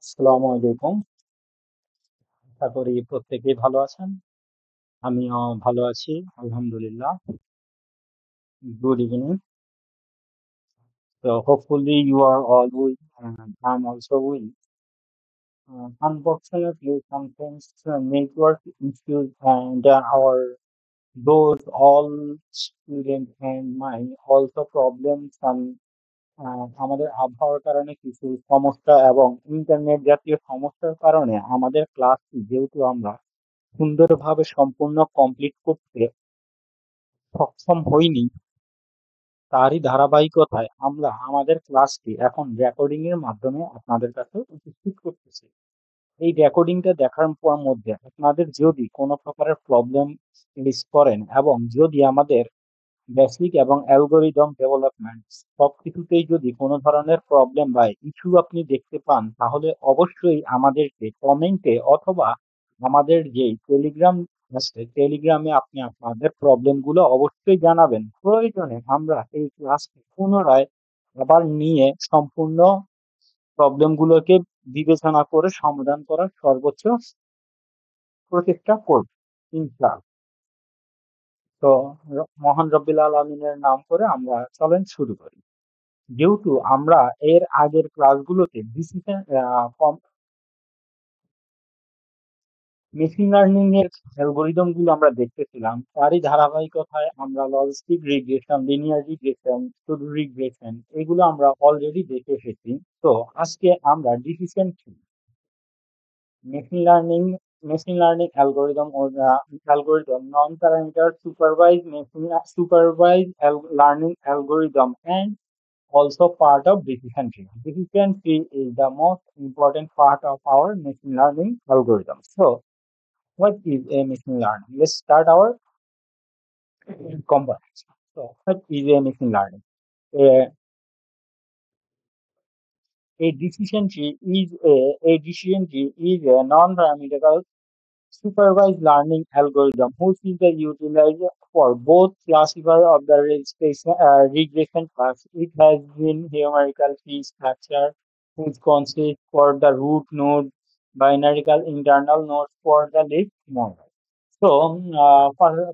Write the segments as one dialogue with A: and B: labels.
A: আসসালামু আলাইকুম। আশা করি প্রত্যেকেই ভালো আছেন। আমিও ভালো আছি, আলহামদুলিল্লাহ। Good evening. So hopefully you are all well, and I'm also well. Unfortunately, sometimes network issues and our those all student and my also problems and আমাদের আবহাওয়ার কারণে কিছু সমস্যা এবং ইন্টারনেট জাতীয় সমস্যার কারণে আমাদের ক্লাসটি যেহেতু আমরা সুন্দরভাবে সম্পূর্ণ কমপ্লিট করতে সক্ষম হইনি, তারই ধারাবাহিকতায় আমরা আমাদের ক্লাসটি এখন রেকর্ডিং এর মাধ্যমে আপনাদের কাছে উপস্থিত করতেছি। এই রেকর্ডিংটা দেখার পর মধ্যে আপনাদের যদি কোনো প্রকারের প্রবলেম ফেস করেন এবং যদি আমাদের বেসিক এবং অ্যালগরিদম ডেভেলপমেন্ট সবকিছুতেই যদি কোনো ধরনের প্রবলেম বা ইস্যু আপনি দেখতে পান, তাহলে অবশ্যই আমাদেরকে কমেন্টে অথবা আমাদের যে টেলিগ্রাম আছে টেলিগ্রামে আপনি আপনাদের প্রবলেম গুলো অবশ্যই জানাবেন। প্রয়োজনে আমরা এই ক্লাসটি পুনরায় আবার নিয়ে সম্পূর্ণ প্রবলেম গুলোকে বিবেচনা করে সমাধান করার সর্বোচ্চ প্রচেষ্টা করব ইনশাআল্লাহ। তো মহান রব্বিল আলামিনের নাম করে আমরা চলেন শুরু করি। যেহেতু আমরা এর আগের ক্লাসগুলোতে ডিসিশন মেশিন লার্নিং এর অ্যালগরিদম গুলো আমরা দেখতেছিলাম, তারই ধারাবাহিকতায় আমরা লজিস্টিক রিগ্রেশন, লিনিয়ার রিগ্রেশন, শুধু রিগ্রেশন এগুলো আমরা অলরেডি দেখে এসেছি। তো আজকে আমরা decision machine learning machine learning algorithm or algorithm non-parameter supervised learning algorithm and also part of decision tree. Decision tree is the most important part of our machine learning algorithm. So what is a machine learning? Let's start our components. So what is a machine learning? A, a non-parametric supervised learning algorithm whose is utilized for both classifier of the regression class. It has been hierarchical tree structure which consists for the root node, binarical internal nodes for the leaf node. So,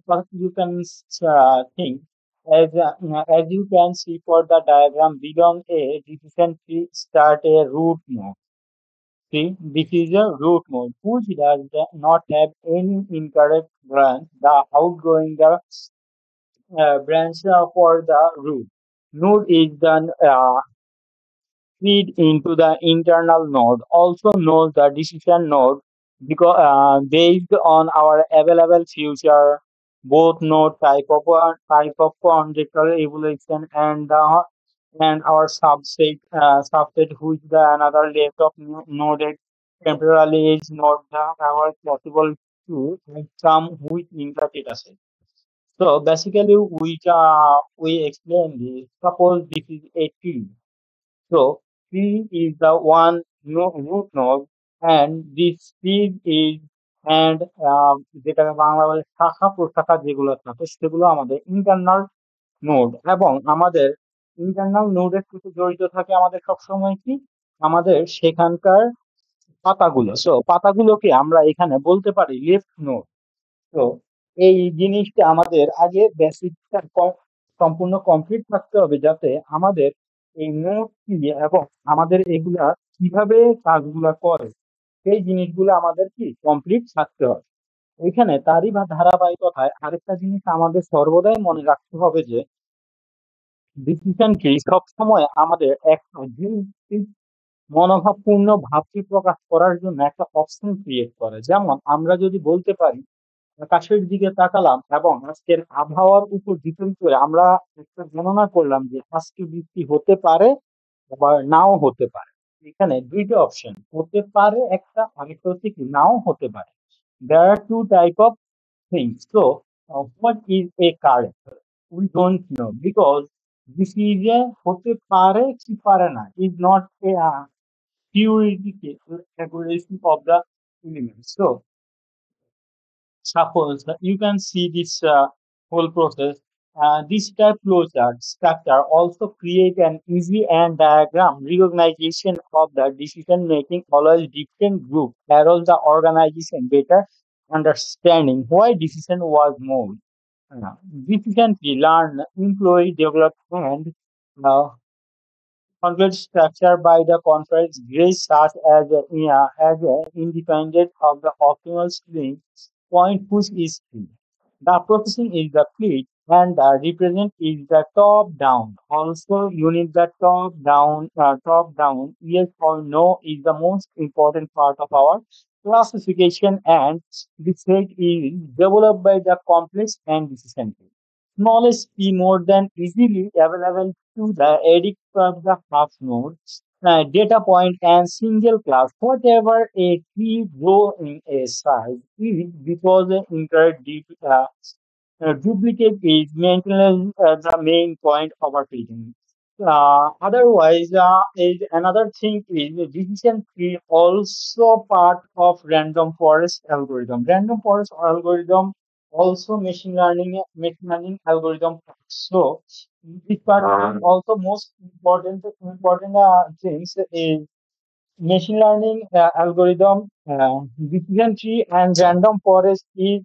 A: first you can think as you can see for the diagram below, a decision tree start a root node. See, this is a root node which does not have any incorrect branch. The outgoing the branch for the root node is then feed into the internal node, also known the decision node, because based on our available future, both node type of conjectural evolution and our subset which the another left of node temporarily is not the our possible to come with inverted asset. So basically we explain this. Suppose this is a tree. So tree is the one root node and this seed is and যেটাকে বাংলা বলে শাখা প্রশাখা যেগুলো থাকে সেগুলো আমাদের internal node এবং আমাদের internal নোডের সাথে জড়িত থাকে আমাদের সবসময় কি আমাদের সেখানকার পাতাগুলো। সো পাতাগুলোকে আমরা এখানে বলতে পারি লেফট নোড। তো এই জিনিসটা আমাদের আগে বেসিকটা সম্পূর্ণ কমপ্লিট থাকতে হবে যাতে আমাদের এই নোট কি এবং আমাদের এগুলা কিভাবে কাজগুলা করে সেই জিনিসগুলো আমাদের কি কমপ্লিট থাকতে হবে। এখানে তারই বা ধারাবাহিকতায় আরেকটা জিনিস আমাদের সর্বদাই মনে রাখতে হবে যে ডিসিশন কি সবসময় আমাদের একটা মনোভাবপূর্ণ ভাবকে প্রকাশ করার জন্য একটা অপশন ক্রিয়েট করে। যেমন আমরা যদি বলতে পারি আকাশের দিকে তাকালাম এবং আজকের আবহাওয়ার উপর ডিপেন্ড করে আমরা একটা গণনা করলাম যে আজকে বৃষ্টি হতে পারে আবার নাও হতে পারে। এখানে দুইটা অপশন হতে পারে, একটা আরেকটা হচ্ছে কি নাও হতে পারে। There are two type of things. So what is a current? We don't know because this is a হতে পারে কি পারে না is not a theoretical accuracy of the elements. So suppose that you can see this whole process. This type flowchart structure also create an easy and diagram recognition of the decision making allows different groups across the organization better understanding why decision was made. Uh, Decision tree learn employee development uh, conflict structure by the conference grades such as a independent of the optimal swing point push is key. The processing is the fleet and the represent is the top down. Also, you need the top down. Yes or no is the most important part of our classification, and the set is developed by the complex and decision tree. Knowledge is more than easily available to the edit of the half node, data point, and single class. Whatever a key row in a size is because the duplicate is maintenance the main point of our treatment. Otherwise, is another thing is the decision tree also part of random forest algorithm. Random forest algorithm also machine learning algorithm. So this part is also most important things is machine learning algorithm, decision tree, and random forest is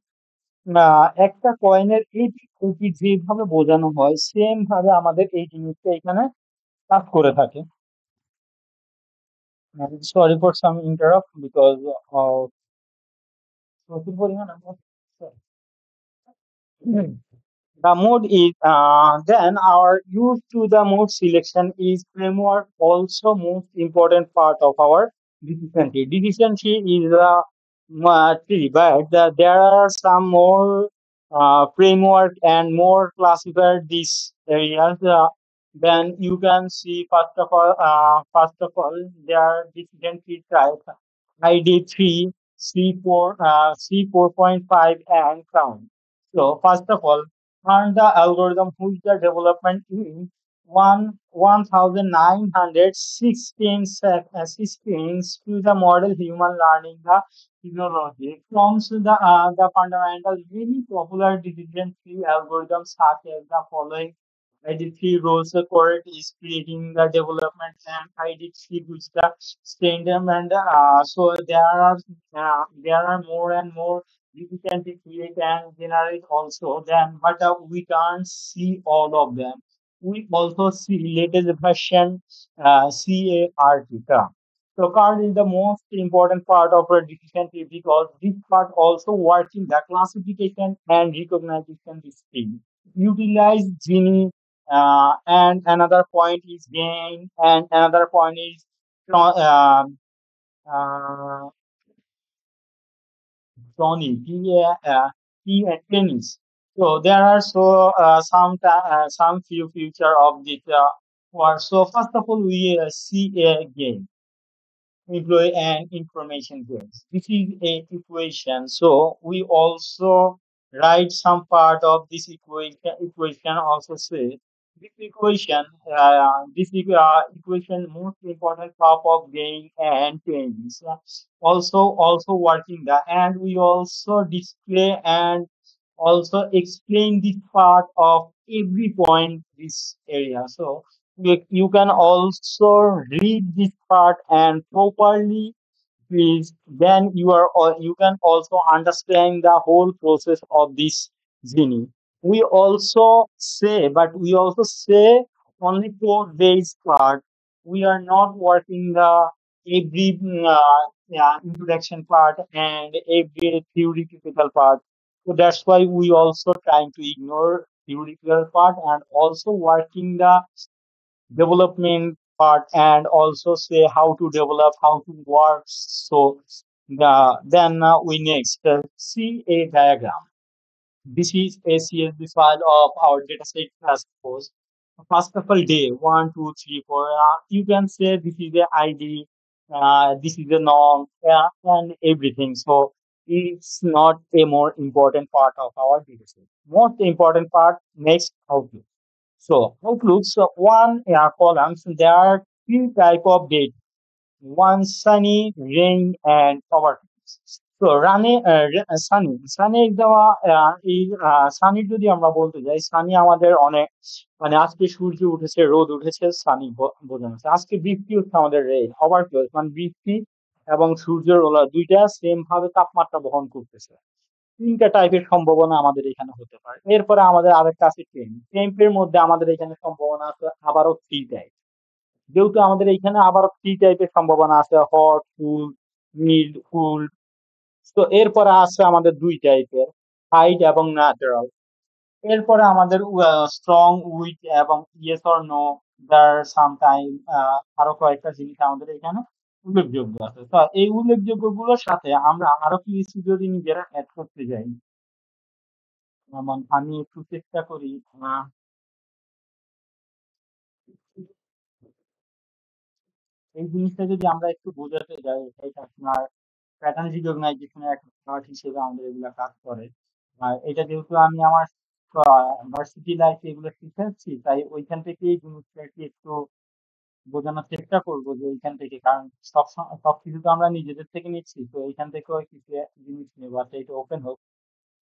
A: একটা কয়েনের এই দিকটি যেভাবে বোঝানো হয় same ভাবে আমাদের এই জিনিসটা এখানে কাজ করে থাকে। Sorry for some interrupt because প্রচুর পরিমাণ আমার the mode is then our use to the mode selection is framework also most important part of our decision tree. Decision tree is a tree, but there are some more framework and more classified these areas. Then you can see first of all, there are decision tree types ID3, C4, C4.5, and crown. So first of all, and the algorithm whose the development in 1916 16 to the model human learning the physiology from the fundamental many popular decision tree algorithms such as the following ID3 rows the correct is creating the development and ID3 which the standard and so there are more and more we can create and generate also them, but we can't see all of them. We also see latest version CART. So card is the most important part of a decision tree because this part also working the classification and recognition scheme. Utilize Gini and another point is gain and another point is uh, uh, Tony, tennis. So there are some few feature of this war. So first of all, we see a game employee and information gains. This is a equation. So we also write some part of this equation also say equation most important part of gain and change. Also working the and we also display and also explain this part of every point this area. So you can also read this part and properly please then you can also understand the whole process of this genie. We also say only 4 days part. We are not working the every yeah, introduction part and every theoretical part. So that's why we also trying to ignore theoretical part and also working the development part and also say how to develop, how to work. So then we next see a diagram. This is a CSV file of our dataset as suppose. First of all, day one, two, three, four. You can say this is the ID, this is the norm, and everything. So it's not a more important part of our dataset. Most important part next outlook. So outlooks one columns. There are three type of data: one sunny, rain, and overcast. তো সানি সানি দেওয়া এই সানি যদি আমরা বলতে যাই, সানি আমাদের অনেক মানে আজকে সূর্য উঠেছে, রোদ উঠেছে, সানি বোঝানো হচ্ছে। আজকে বৃষ্টি হচ্ছে, আমাদের রেইন ওভার, মানে বৃষ্টি এবং সূর্যের ওলা দুইটা সেম ভাবে তাপমাত্রা বহন করতেছে। তিনটা টাইপের সম্ভাবনা আমাদের এখানে হতে পারে। এরপরে আমাদের আরেকটা আছে টেম্পের মধ্যে আমাদের এখানে সম্ভাবনা আছে আবারও থ্রি টাইপ। যেহেতু আমাদের এখানে আবারও থ্রি টাইপের সম্ভাবনা আছে, হট, কুল, মিল্ড, কুল। তো এরপরে আছে আমাদের দুই টাইপের, হাইট এবং ন্যাচারাল। এরপরে আমাদের স্ট্রং, উইক এবং yes or no, there sometime, আরো কয়েকটা জিনিস আমাদের এখানে উল্লেখযোগ্য আছে। তো এই উল্লেখযোগ্য গুলোর সাথে আমরা আরো কিছু যদি নিজেরা অ্যাড করতে যাই, যেমন আমি একটু চেষ্টা করি এই জিনিসটা যদি আমরা একটু বোঝাতে যাই, এটা আপনার প্যাটার্ন রিকগনাইজেশনের একটা পার্ট হিসেবে আমাদের এগুলা কাজ করে। আর এটা যেহেতু আমি আমার ভার্সিটি লাইফে এগুলো শিখেছি, তাই ওইখান থেকে এই জিনিসটাকে একটু বোঝানোর চেষ্টা করবো যে এইখান থেকে, কারণ সবকিছু তো আমরা নিজেদের থেকে নিচ্ছি, তো এইখান থেকেও কিছু জিনিস নেবো, আচ্ছা এটা ওপেন হোক।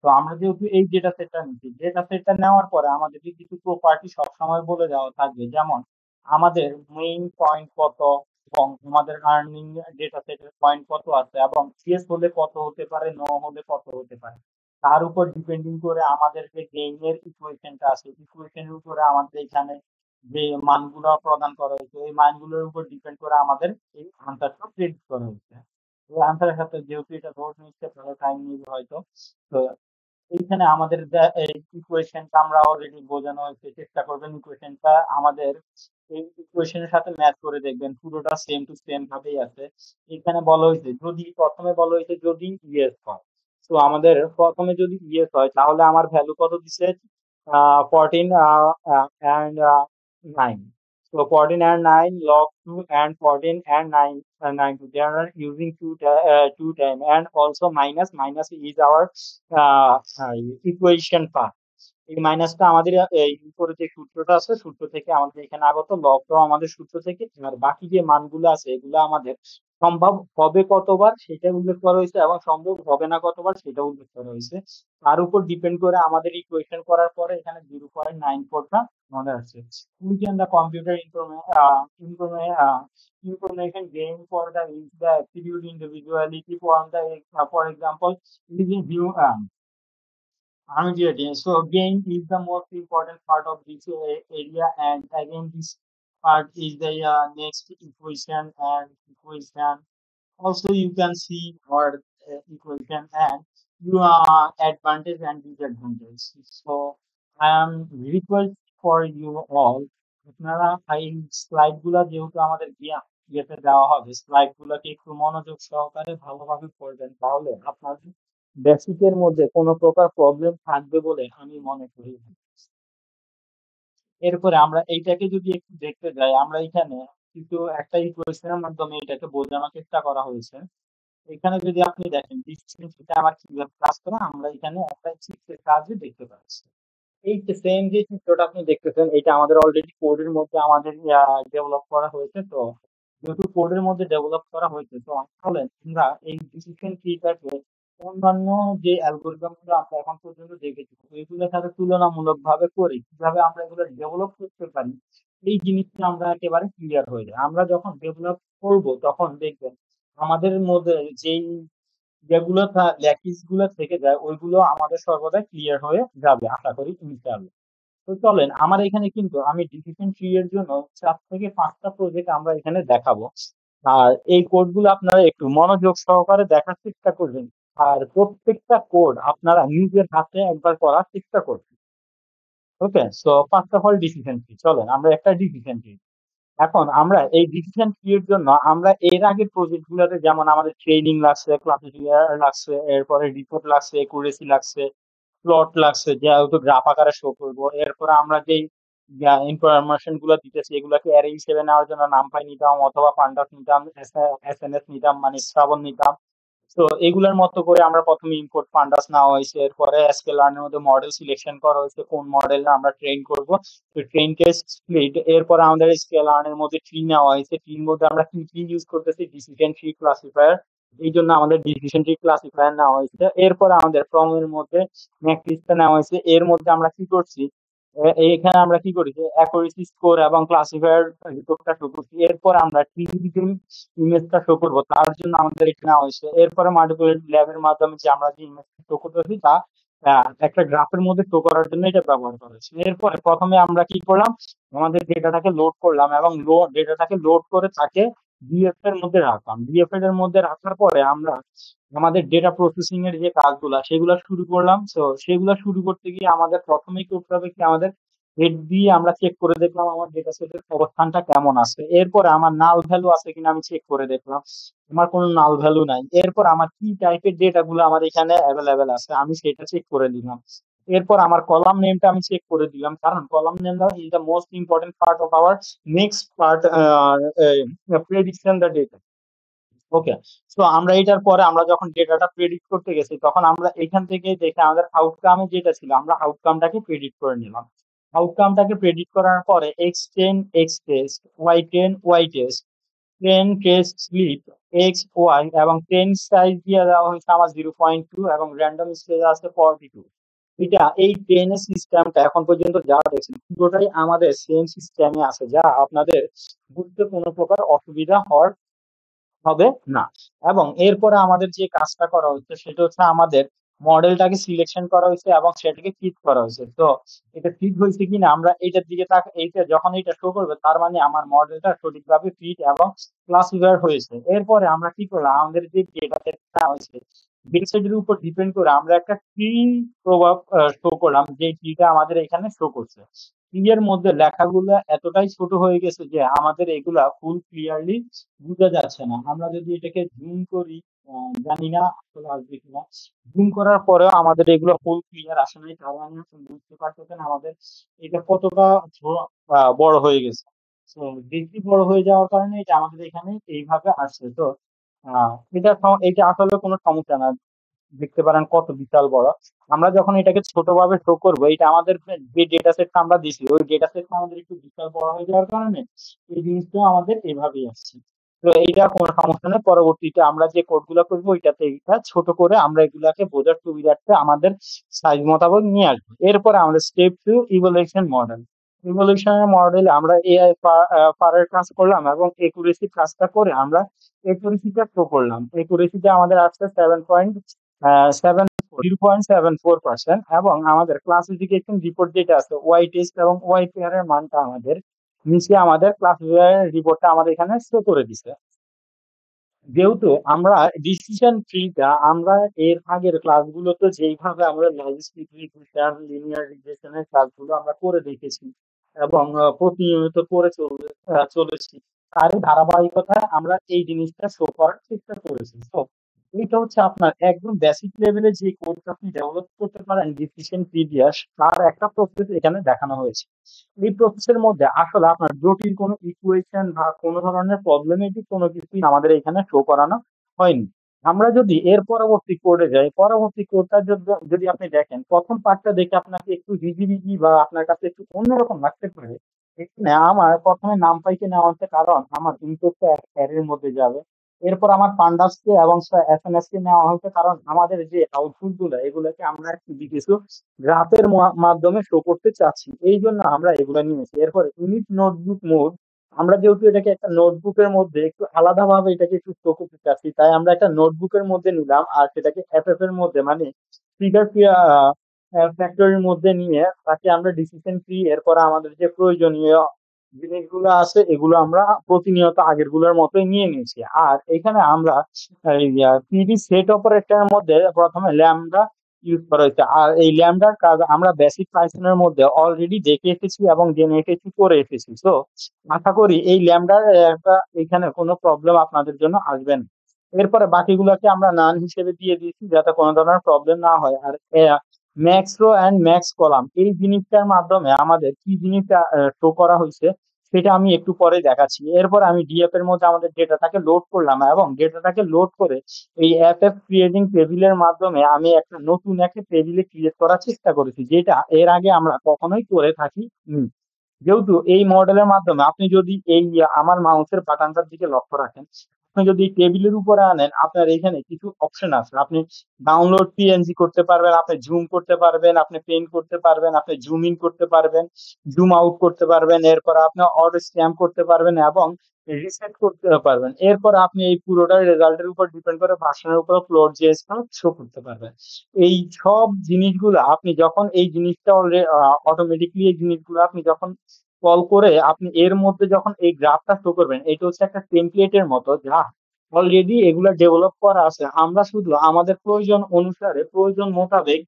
A: তো আমরা যেহেতু এই ডেটা সেটটা নিচ্ছি, ডেটা সেটটা নেওয়ার পরে আমাদেরকে কিছু প্রপার্টি সবসময় বলে দেওয়া থাকবে, যেমন আমাদের মেইন পয়েন্ট কত, এবং আমাদের আর্নিং ডেটা সেটের পয়েন্ট কত আছে, এবং সিএস হলে কত হতে পারে, নো হলে কত হতে পারে। তার উপর ডিপেন্ডিং করে আমাদের যে গেইনের ইকুয়েশনটা আছে, ইকুয়েশনের উপরে আমাদের এখানে যে মানগুলো প্রদান করা হয়েছে, এই মানগুলোর উপর ডিপেন্ড করে আমাদের এই আনসারটা প্রেডিক্ট করা হয়েছে। এই আনসারের সাথে যেহেতু এটা রোড নিচ্ছে, তাহলে টাইম নিবে হয়তো। তো এইখানে আমাদের এই ইকুয়েশনটা আমরা অলরেডি বোঝানো হয়েছে, চেষ্টা করবেন ইকুয়েশনটা আমাদের এই ইকুয়েশনের সাথে ম্যাচ করে দেখবেন, পুরোটা সেম টু সেম ভাবেই আছে। এখানে বলা হয়েছে যদি, প্রথমে বলা হয়েছে যদি ইয়েস হয়, তো আমাদের প্রথমে যদি ইয়েস হয় তাহলে আমার ভ্যালু কত দিছে, 14 and 9। So 14 and 9 log 2 and 14 and 9 they are using two time, and also minus is our equation part. এই মাইনাসটা আমাদের এই উপরে যে সূত্রটা আছে, সূত্র থেকে আমাদের এখানে আগত, লবটাও আমাদের সূত্র থেকে, আর বাকি যে মানগুলো আছে এগুলো আমাদের সম্ভব হবে কতবার সেটা উল্লেখ করা হয়েছে, এবং সম্ভব হবে না কতবার সেটা উল্লেখ করা হয়েছে। তার উপর ডিপেন্ড করে আমাদের ইকুয়েশন করার পরে এখানে 0.94টা মনে আছে। We can the computer information gained for the attribute individuality for example using view immediately. So again, is the most important part of this area, and again, this part is the next equation and equation. Also, you can see our equation and you advantage and disadvantage. So I am request for you all. আপনারা এই slide গুলা যেহেতু আমাদের ইয়েতে দেওয়া হবে, slide গুলাকে একটু মনোযোগ সহকারে ভালোভাবে পড়বেন, তাহলে আপনাদের বেসিকের মধ্যে কোনো প্রকার প্রবলেম থাকবে বলে আমি মনে করি না। এরপরে আমরা এইটাকে যদি একটু দেখতে যাই, আমরা এখানে কিন্তু একটা ইকুয়েশনের মাধ্যমে এটাকে বোঝানোর চেষ্টা করা হয়েছে। এখানে যদি আপনি দেখেন ডিসটেন্সটা আমার কিভাবে কাজ করে, আমরা এখানে একটা চিত্রের সাহায্যে দেখতে পাচ্ছি। এই সেম যে চিত্রটা আপনি দেখতেছেন, এটা আমাদের অলরেডি কোডের মধ্যে আমাদের ডেভেলপ করা হয়েছে। তো যেহেতু কোডের মধ্যে ডেভেলপ করা হয়েছে, তো আসলে আমরা এই ডিসিশন ট্রিটাকে অন্যান্য যে অ্যালগোরিদম গুলো আমরা এখন পর্যন্ত দেখেছি, তো এগুলোর সাথে তুলনামূলক ভাবে করে কিভাবে আমরা এগুলো ডেভেলপ করতে পারি, এই জিনিসটা আমরা একেবারে ক্লিয়ার হয়ে যায়। আমরা যখন ডেভেলপ করব তখন দেখবেন আমাদের মধ্যে যেই যেগুলো ল্যাকিংস গুলো থেকে যায়, ওইগুলো আমাদের সর্বদা ক্লিয়ার হয়ে যাবে আশা করি, ইনশাআল্লাহ। তো চলেন, আমার এখানে কিন্তু আমি ডিসিশন ট্রি এর জন্য 4 থেকে 5টা প্রজেক্ট আমরা এখানে দেখাবো। আর এই কোড গুলো আপনারা একটু মনোযোগ সহকারে দেখার চেষ্টা করবেন, আর প্রত্যেকটা কোড আপনারা নিজের হাতে একবার করার চেষ্টা করবেন। Okay, so first of all decision tree, চলেন আমরা একটা ডিসিশন ট্রি। এখন আমরা এই ডিসিশন ট্রি এর জন্য আমরা এর আগের প্রজেক্ট গুলোতে যেমন আমাদের ট্রেনিং লাগছে, ক্লাসিফায়ার লাগছে, এরপরে রিপোর্ট লাগছে, একুরেসি লাগছে, প্লট লাগছে যেহেতু গ্রাফ আকারে শো করবো, এরপরে আমরা যেই ইনফরমেশন গুলো দিতেছি এগুলাকে অ্যারে হিসেবে নেওয়ার জন্য নামপাই নিতাম, অথবা পান্ডাস নিতাম, এসএনএস নিতাম, মানে শ্রাবণ নিতাম। তো এগুলোর মতো করে আমরা প্রথমে ইম্পোর্ট পান্ডাস নেওয়া হয়েছে, এরপরে এসকেলারের মধ্যে মডেল সিলেকশন করা হয়েছে কোন মডেল আমরা ট্রেন করব। তো ট্রেন কেস স্প্লিট, এরপর আমাদের স্কেলারের মধ্যে ট্রি নেওয়া হয়েছে, ট্রির মধ্যে আমরা কি কি ইউজ করতেছি, ডিসিশন ট্রি, ক্লাসিফায়ার, এই জন্য আমাদের ডিসিশন ট্রি ক্লাসিফায়ার নেওয়া হয়েছে। এরপরে আমাদের ফ্রম এর মধ্যে ম্যাট্রিক্সটা নেওয়া হয়েছে। এর মধ্যে আমরা কি করছি, এখানে আমরা কি করেছি, অ্যাকুরেসি স্কোর এবং ক্লাসিফায়ার রিপোর্টটা শো করছি। এরপর আমরা থ্রি ইমেজটা শো করবো, তার জন্য আমাদের এখানে নেওয়া হয়েছে। এরপরে মাল্টিপল ল্যাবের মাধ্যমে যে আমরা যে ইমেজটা শো করতেছি তা একটা গ্রাফের মধ্যে শো করার জন্য এটা ব্যবহার করা হয়েছে। এরপরে প্রথমে আমরা কি করলাম, আমাদের ডেটাটাকে লোড করলাম এবং ডেটাটাকে লোড করে তাকে ডিএফ এর মধ্যে রাখলাম। ডিএফ এর মধ্যে রাখার পরে আমরা আমাদের ডেটা প্রসেসিং এর যে কাজগুলা সেগুলা শুরু করলাম। তো সেগুলা শুরু করতে গিয়ে আমাদের প্রথমেই করতে হবে কি, আমাদের হেড দিয়ে আমরা চেক করে দেখলাম আমার ডেটা সেটের অবস্থানটা কেমন আছে। এরপরে আমার নাল ভ্যালু আছে কিনা আমি চেক করে দেখলাম, আমার কোনো নাল ভ্যালু নাই। এরপর আমার কি টাইপের ডেটা গুলো আমার এখানে অ্যাভেলেবেল আছে আমি সেটা চেক করে দিলাম। এরপর আমার কলাম নেমটা আমি চেক করে দিলাম, কারণ কলাম নেমটা is the most important part of our next part, prediction the data. Okay, তো আমরা এটার পরে আমরা যখন ডেটাটা প্রেডিক্ট করতে গেছি তখন আমরা এখান থেকে দেখে আমাদের আউটকামে যেটা ছিল আমরা আউটকামটাকে প্রেডিক্ট করে নিলাম। আউটকামটাকে প্রেডিক্ট করার পরে x10 x test, y10 y test, 10 test split X Y, এবং 10 সাইজ দিয়ে দেওয়া হয়েছে আমার 0.2 এবং র্যান্ডম স্পেস আছে 42। এটা এই 10 এর সিস্টেমটা এখন পর্যন্ত যা দেখছেন পুরোটাই আমাদের সেম সিস্টেমে আছে, যা আপনাদের বুঝতে কোনো প্রকার অসুবিধা হওয়ার হবে না। এবং এরপরে আমাদের যে কাজটা করা হচ্ছে সেটা হচ্ছে আমাদের মডেলটাকে সিলেকশন করা হয়েছে এবং সেটাকে ফিট করা হয়েছে। তো এটা ফিট হয়েছে কিনা আমরা এইটার দিকে এইটা যখন এটা শো করবে তার মানে আমার মডেলটা সঠিকভাবে ফিট এবং ক্লাসিফাই হয়েছে। এরপরে আমরা কি করলাম, আমাদের যে ডেটা সেটটা হয়েছে ডেটা সেটের উপর ডিপেন্ড করে আমরা একটা ট্রি প্রভাব শো করলাম, যে ট্রিটা আমাদের এখানে শো করছে। ট্রি এর মধ্যে লেখাগুলো এতটাই ছোট হয়ে গেছে যে আমাদের এগুলা ফুল ক্লিয়ারলি বোঝা যাচ্ছে না। আমরা যদি এটাকে জুম করি, জানি না আসলে আসবে কিনা, জুম করার পরেও আমাদের এগুলো ফুল ক্লিয়ার আসে নাই, তার মানে আপনি বুঝতে পারতেছেন আমাদের এটা কতটা বড় হয়ে গেছে। তো বেশি বড় হয়ে যাওয়ার কারণে এটা আমাদের এখানে এইভাবে আসছে। তো এটা আসলে কোনো সমস্যা না, দেখতে পারেন কত বিশাল বড়। আমরা যখন এটাকে ছোটভাবে শো করবো, এটা আমাদের যে ডেটা সেটটা আমরা দিছি ওই ডেটা সেটটা আমাদের একটু বিশাল বড় হয়ে যাওয়ার কারণে এই জিনিসটা আমাদের এভাবেই আসছে। তো এইটা কোনো সমস্যা নেই, পরবর্তীতে আমরা যে কোড গুলা করবো ওইটাতে এটা ছোট করে আমরা এগুলাকে বোঝার সুবিধার্থে আমাদের সাইজ মোতাবেক নিয়ে আসবো। এরপরে আমাদের step two, evaluation model. Evaluation model আমরা এআই পারের কাজ করলাম এবং একুরেসি কাজটা করে আমরা একুরেসিটা শো করলাম। একুরেসিটা আমাদের আসছে 0.74%। এবং আমাদের ক্লাসিফিকেশন রিপোর্ট যেটা আছে ওয়াই টেস্ট এবং ওয়াই পেয়ারের মানটা আমাদের নিচে আমাদের ক্লাসিফায়ার রিপোর্টটা আমাদের এখানে শো করে দিছে। যেহেতু আমরা ডিসিশন ট্রিটা আমরা এর আগের ক্লাসগুলোতে যেইভাবে আমরা লজিস্টিক রিগ্রেশন, লিনিয়ার রিগ্রেশনের কাজগুলো আমরা করে দেখেছি এবং প্রতিনিয়ত করে চলেছি, তার ধারাবাহিকতায় আমরা এই জিনিসটা শো করার চেষ্টা করেছি। তো এটা হচ্ছে আপনার একদম বেসিক লেভেলে যে কোডটা আপনি ডেভেলপ করতে পারেন ডিসিশন ট্রি দিয়ে, তার একটা প্রসেস এখানে দেখানো হয়েছে। এই প্রসেসের মধ্যে আসলে আপনার জটিল কোনো ইকুয়েশন বা কোনো ধরনের প্রবলেমেটিক কোনো কিছুই আমাদের এখানে শো করানো হয়নি। আমরা যদি এর পরবর্তী কোডে যাই, পরবর্তী কোডটা যদি আপনি দেখেন, প্রথম পার্টটা দেখে আপনাকে একটু হিজিবিজি বা আপনার কাছে একটু অন্যরকম লাগতে পারে। এখানে আমার প্রথমে নামপাইকে নেওয়া হচ্ছে কারণ আমার ইনপুটটা অ্যারের মধ্যে যাবে। এরপর আমার পান্ডাসকে এবং এসএনএস কে নেওয়া হয়েছে কারণ আমাদের যে আউটপুট গুলো এগুলোকে আমরা একটু কিছু গ্রাফের মাধ্যমে শো করতে চাচ্ছি, এই জন্য আমরা এগুলো নিয়েছি। এরপরে ইউনিট নোটবুক মোড, আমরা যেহেতু এটাকে একটা নোটবুকের মধ্যে একটু আলাদাভাবে এটাকে একটু শো করতে চাচ্ছি, তাই আমরা একটা নোটবুকের মধ্যে নিলাম আর সেটাকে এফএফ এর মধ্যে মানে ফিগার ফ্যাক্টরির মধ্যে নিয়ে তাকে আমরা ডিসিশন ট্রি, এরপর আমাদের যে প্রয়োজনীয় জিনিসগুলো আছে এগুলো আমরা প্রতিনিয়ত আগের গুলোর মতোই নিয়ে নিয়েছি। আর এখানে আমরা থ্রিডি সেট অপারেটরের মধ্যে প্রথমে ল্যামডা ইউজ করা হয়েছে। আর এই ল্যামডার কাজ আমরা বেসিক পাইথনের মধ্যে অলরেডি দেখে এসেছি এবং জেনে এসেছি, করে এসেছি। তো আশা করি এই ল্যামডার একটা এখানে কোনো প্রবলেম আপনাদের জন্য আসবে না। এরপরে বাকিগুলোকে আমরা নান হিসেবে দিয়ে দিয়েছি যাতে কোনো ধরনের প্রবলেম না হয়। আর max row and max column এই জিনিসটার মাধ্যমে আমাদের কি জিনিসটা শো করা হয়েছে সেটা আমি একটু পরে দেখাচ্ছি। এরপর আমি ডিএফ এর মধ্যে আমাদের ডেটাটাকে লোড করলাম এবং ডেটাটাকে লোড করে এই এফএফ ক্রিয়েটিং টেবিলের মাধ্যমে আমি একটা নতুন একটা টেবিলে ক্রিয়েট করার চেষ্টা করেছি, যেটা এর আগে আমরা কখনোই করে থাকি নি। যেহেতু এই মডেলের মাধ্যমে আপনি যদি এই আমার মাউসের বাটনটার দিকে লক্ষ্য রাখেন, আপনি যদি টেবিলের উপরে আনেন, আপনার এখানে কিছু অপশন আছে। আপনি ডাউনলোড পিএনজি করতে পারবেন, আপনি জুম করতে পারবেন, আপনি পেন করতে পারবেন, আপনি জুম ইন করতে পারবেন, জুম আউট করতে পারবেন, এরপর আপনি অটো স্ক্যান করতে পারবেন এবং রিসেট করতে পারবেন। এরপর আপনি এই পুরোটা রেজাল্টের উপর ডিপেন্ড করে ভার্সনের উপর ফ্লোর জিএস শো করতে পারবেন। এই সব জিনিসগুলো আপনি যখন এই জিনিসটা অটোমেটিকলি এই জিনিসগুলো আপনি যখন কল করে আপনি এর মধ্যে যখন এই গ্রাফটা শো করবেন, এটা হচ্ছে একটা টেমপ্লেটের মতো যা অলরেডি এগুলা ডেভেলপ করা আছে। আমরা শুধু আমাদের প্রয়োজন অনুসারে প্রয়োজন মোতাবেক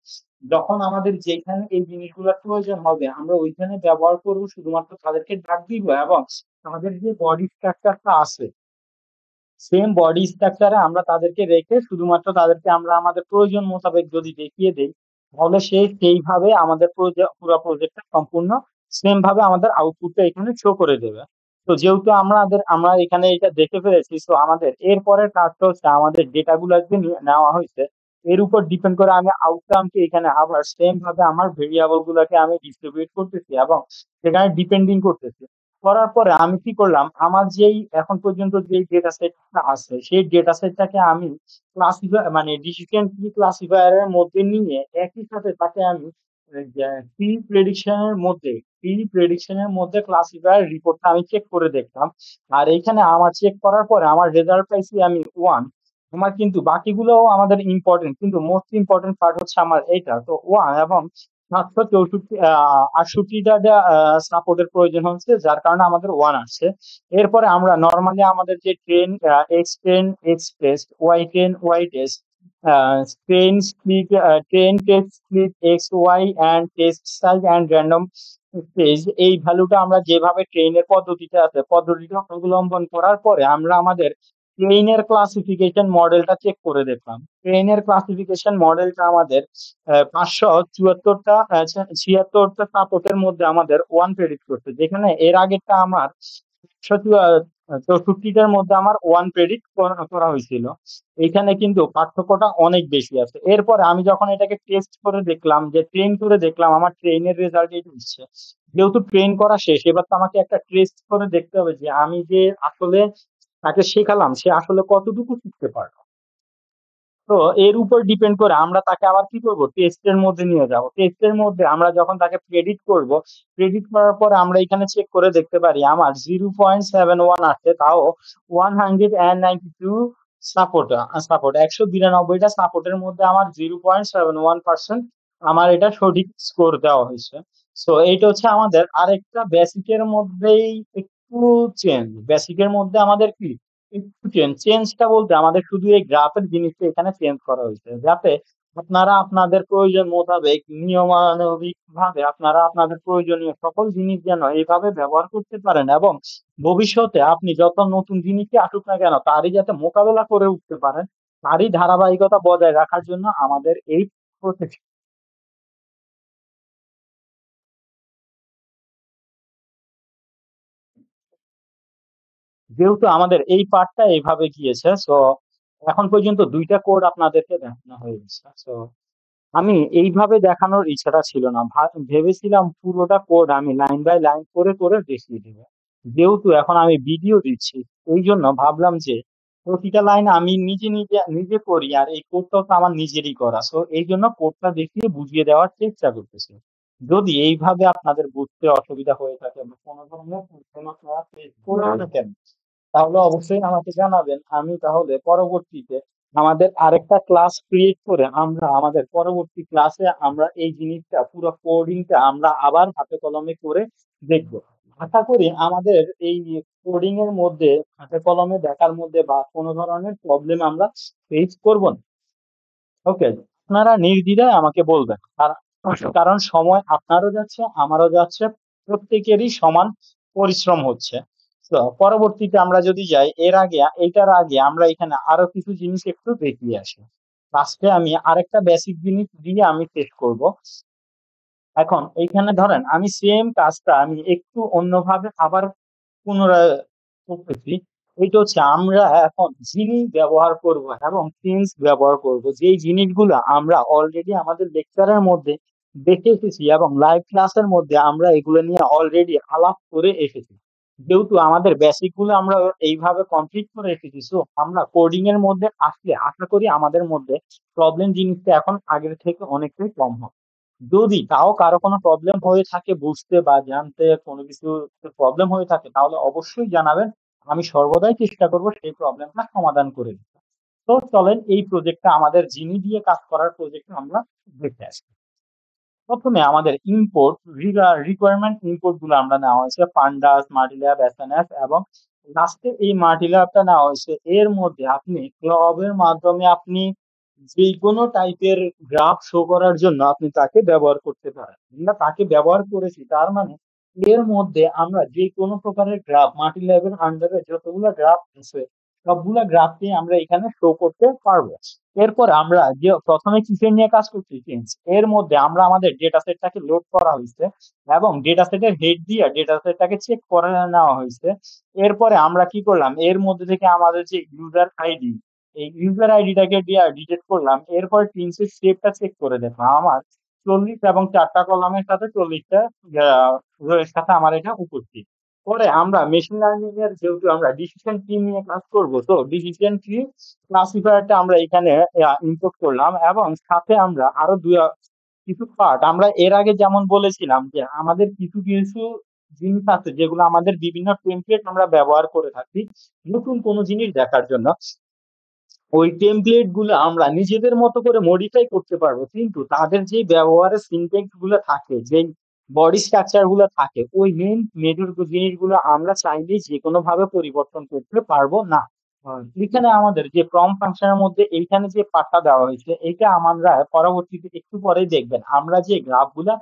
A: যখন আমাদের যেখানে এই জিনিসগুলোর প্রয়োজন হবে আমরা ওইখানে ব্যবহার করব, শুধুমাত্র তাদেরকে ডাক দিব এবং আমাদের যে বডি স্ট্রাকচারটা আছে সেম বডি স্ট্রাকচারে আমরা তাদেরকে রেখে শুধুমাত্র তাদেরকে আমরা আমাদের প্রয়োজন মোতাবেক যদি দেখিয়ে দেই, তাহলে সে সেইভাবে আমাদের পুরো প্রজেক্টটা সম্পূর্ণ সেম ভাবে আমাদের আউটপুটটা এখানে শো করে দেবে। তো যেহেতু আমরা এখানে এটা দেখে ফেলেছি, তো আমাদের এরপরের কাজটা হচ্ছে আমাদের ডেটা গুলো যে নেওয়া হয়েছে এর উপর ডিপেন্ড করে আমি আউটকামকে এখানে আবার সেম ভাবে আমার ভেরিয়েবল গুলোকে আমি ডিস্ট্রিবিউট করতেছি এবং সেখানে ডিপেন্ডিং করতেছি। করার পরে আমি কি করলাম, আমার যেই এখন পর্যন্ত যেই ডেটা সেটটা আছে সেই ডেটা সেটটাকে আমি ক্লাসিফাই মানে ডিসিশন ট্রি ক্লাসিফায়ারের মধ্যে নিয়ে একই সাথে তাকে আমি প্রি প্রেডিকশনের মধ্যে ক্লাসিফায়ার রিপোর্টটা আমি চেক করে দেখলাম। আর এখানে আমার চেক করার পরে আমার রেজাল্ট পাইছি আমি 1। আমার কিন্তু বাকিগুলোও আমাদের ইম্পর্টেন্ট, কিন্তু মোস্ট ইম্পর্টেন্ট পার্ট হচ্ছে আমার এইটা তো 1 এবং 764 68টা সাপোর্টের প্রয়োজন হচ্ছে, যার কারণে আমাদের 1 আসছে। এরপরে আমরা নর্মালি আমাদের যে train X test, Y test, train test split X Y and test size and random space, এই ভ্যালুটা আমরা যেভাবে ট্রেনের পদ্ধতিটা আছে পদ্ধতিটা অবলম্বন করার পরে আমরা আমাদের ট্রেনের ক্লাসিফিকেশন মডেলটা চেক করে দেখলাম। ট্রেনের ক্লাসিফিকেশন মডেলটা আমাদের 574টা 76টা সাপোর্টের মধ্যে আমাদের 1 প্রেডিক্ট করছে, যেখানে এর আগেরটা আমার 64টার মধ্যে আমার 1 প্রেডিক্ট করা হয়েছিল। এখানে কিন্তু পার্থক্যটা অনেক বেশি আছে। এরপরে আমি যখন এটাকে টেস্ট করে দেখলাম, যে ট্রেন করে দেখলাম, আমার ট্রেনের রেজাল্ট এটা হচ্ছে। যেহেতু ট্রেন করা শেষ, এবার তো আমাকে একটা টেস্ট করে দেখতে হবে যে আমি যে আসলে তাকে শেখালাম সে আসলে কতটুকু শিখতে পারলো। তো এর উপর ডিপেন্ড করে আমরা তাকে আবার কি করব, টেস্টের মধ্যে নিয়ে যাব। টেস্টের মধ্যে আমরা যখন তাকে প্রেডিক্ট করব, প্রেডিক্ট করার পরে আমরা এখানে চেক করে দেখতে পারি আমার 0.71 আসছে, তাও 192 সাপোর্ট সাপোর্ট 192টা সাপোর্টের মধ্যে আমার 0.71% আমার এটা সঠিক স্কোর দেওয়া হয়েছে। তো এইটা হচ্ছে আমাদের আরেকটা বেসিকের মধ্যেই একটু চেঞ্জ। বেসিকের মধ্যে আমাদের কি একটু চেঞ্জটা বলতে আমাদের শুধু এই গ্রাফের জিনিসটা এখানে চেঞ্জ করা হয়েছে, যাতে আপনারা আপনাদের প্রয়োজন মোতাবেক নিয়মানুবিক ভাবে আপনারা আপনাদের প্রয়োজনীয় সকল জিনিস যেন এইভাবে ব্যবহার করতে পারেন এবং ভবিষ্যতে আপনি যত নতুন জিনিসই আসুক না কেন তারই যাতে মোকাবেলা করে উঠতে পারেন, তারই ধারাবাহিকতা বজায় রাখার জন্য আমাদের এই প্রচেষ্টা। যেহেতু আমাদের এই পার্টটা এইভাবে গিয়েছে, তো এখন পর্যন্ত 2টা কোড আপনাদেরকে দেখানো হয়ে গেছে। তো আমি এইভাবে দেখানোর ইচ্ছাটা ছিল না, ভেবেছিলাম পুরোটা কোড আমি লাইন বাই লাইন করে করে দেখিয়ে দিব। যেহেতু এখন আমি ভিডিও দিচ্ছি, এই জন্য ভাবলাম যে প্রতিটা লাইন আমি নিজে নিজে নিজে করি, আর এই কোডটাও তো আমার নিজেরই করা, তো এই জন্য কোডটা দেখিয়ে বুঝিয়ে দেওয়ার চেষ্টা করতেছি। যদি এইভাবে আপনাদের বুঝতে অসুবিধা হয়ে থাকে বা কোনো ধরনের সমস্যা face করে থাকেন, তাহলে অবশ্যই আমাকে জানাবেন। আমি তাহলে পরবর্তীতে আমাদের আরেকটা ক্লাস ক্রিয়েট করে আমরা আমাদের পরবর্তী ক্লাসে আমরা এই জিনিসটা পুরো কোডিংটা আমরা আবার হাতে কলমে করে দেখব। আশা করি আমাদের এই কোডিং এর মধ্যে হাতে কলমে দেখার মধ্যে বা কোনো ধরনের প্রবলেম আমরা ফেস করব না। ওকে, আপনারা নির্দ্বিধায় আমাকে বলবেন। আর কারণ সময় আপনারও যাচ্ছে আমারও যাচ্ছে, প্রত্যেকেরই সমান পরিশ্রম হচ্ছে। তো পরবর্তীতে আমরা যদি যাই, এইটার আগে আমরা এখানে আরো কিছু জিনিস একটু দেখিয়ে আসি। ফার্স্টে আমি আরেকটা বেসিক জিনিস দিয়ে আমি শেষ করব। এখন এইখানে ধরেন আমি সেম কাজটা আমি একটু অন্যভাবে আবার পুনরায় করতেছি। এটা হচ্ছে আমরা এখন জিনিস ব্যবহার করব এবং থিংস ব্যবহার করব, যেই জিনিসগুলো আমরা অলরেডি আমাদের লেকচারের মধ্যে দেখে এসেছি এবং লাইভ ক্লাসের মধ্যে আমরা এগুলো নিয়ে অলরেডি আলাপ করে এসেছি। যেহেতু আমাদের বেসিক গুলো আমরা এইভাবে কমপ্লিট করে রেখেছি, সো আমরা কোডিং এর মধ্যে আসলে আশা করি আমাদের মধ্যে প্রবলেম জিনিসটা এখন আগের থেকে অনেকটাই কম হবে। যদি তাও কারো কোনো প্রবলেম হয়ে থাকে বুঝতে বা জানতে, কোনো কিছু প্রবলেম হয়ে থাকে, তাহলে অবশ্যই জানাবেন। আমি সর্বদাই চেষ্টা করব সেই প্রবলেমটা সমাধান করে দিতে। তো চলেন এই প্রজেক্টটা, আমাদের যিনি দিয়ে কাজ করার প্রজেক্ট আমরা দেখে আসি। প্রথমে আমাদের ইম্পোর্ট রিকোয়ারমেন্ট ইম্পোর্ট গুলো আমরা নেওয়া হয়েছে, পান্ডাস, মার্টিল্যাব, এসএনএস, এবং লাস্টে এই মার্টিল্যাবটা নেওয়া হয়েছে। এর মধ্যে আপনি ক্লবের মাধ্যমে আপনি যে কোনো টাইপের গ্রাফ শো করার জন্য আপনি তাকে ব্যবহার করতে পারেন। আমরা তাকে ব্যবহার করেছি, তার মানে এর মধ্যে আমরা যে কোনো প্রকারের গ্রাফ, মার্টিল্যাবের আন্ডারে যতগুলো গ্রাফ আছে সবগুলা গ্রাফকে আমরা এখানে শো করতে পারবো। এরপর আমরা যে প্রথমে কিসের নিয়ে কাজ করছি, টেন্স। এর মধ্যে আমরা আমাদের ডেটা সেটটাকে লোড করা হয়েছে এবং ডেটা সেটের হেড দিয়ে ডেটা সেটটাকে চেক করে নেওয়া হয়েছে। এরপরে আমরা কি করলাম, এর মধ্যে থেকে আমাদের যে ইউজার আইডি, এই ইউজার আইডিটাকে দিয়ে ডিটেক্ট করলাম। এরপর টেন্সের শেপটা চেক করে দেখলাম আমার 40 এবং 4টা কলামের সাথে 40টা রোয়ের সাথে আমার এটা উপস্থিত। পরে আমরা মেশিন লার্নিং এর, যেহেতু আমরা ডিসিশন ট্রি নিয়ে কাজ করব, তো ডিসিশন ট্রি ক্লাসিফায়ারটা আমরা এখানে ইম্পোর্ট করলাম, এবং সাথে আমরা আরো কিছু পার্ট, আমরা এর আগে যেমন বলেছিলাম যে আমাদের কিছু কিছু জিনিস আছে যেগুলো আমাদের বিভিন্ন টেমপ্লেট আমরা ব্যবহার করে থাকি নতুন কোনো জিনিস দেখার জন্য। ওই টেমপ্লেট গুলো আমরা নিজেদের মতো করে মডিফাই করতে পারবো, কিন্তু তাদের যে ব্যবহারের সিনট্যাক্স গুলো থাকে, যে বডি স্ট্রাকচার গুলো থাকে, ওই মেন মেজর জিনিসগুলো আমরা চাইলেই যে কোনো ভাবে পরিবর্তন করতে পারবো না। এখানে আমাদের যে প্রম ফাংশনের মধ্যে এইখানে যে পার্টটা দেওয়া হয়েছে, এটা আমরা পরবর্তীতে একটু পরেই দেখবেন, আমরা যে গ্রাফ গুলা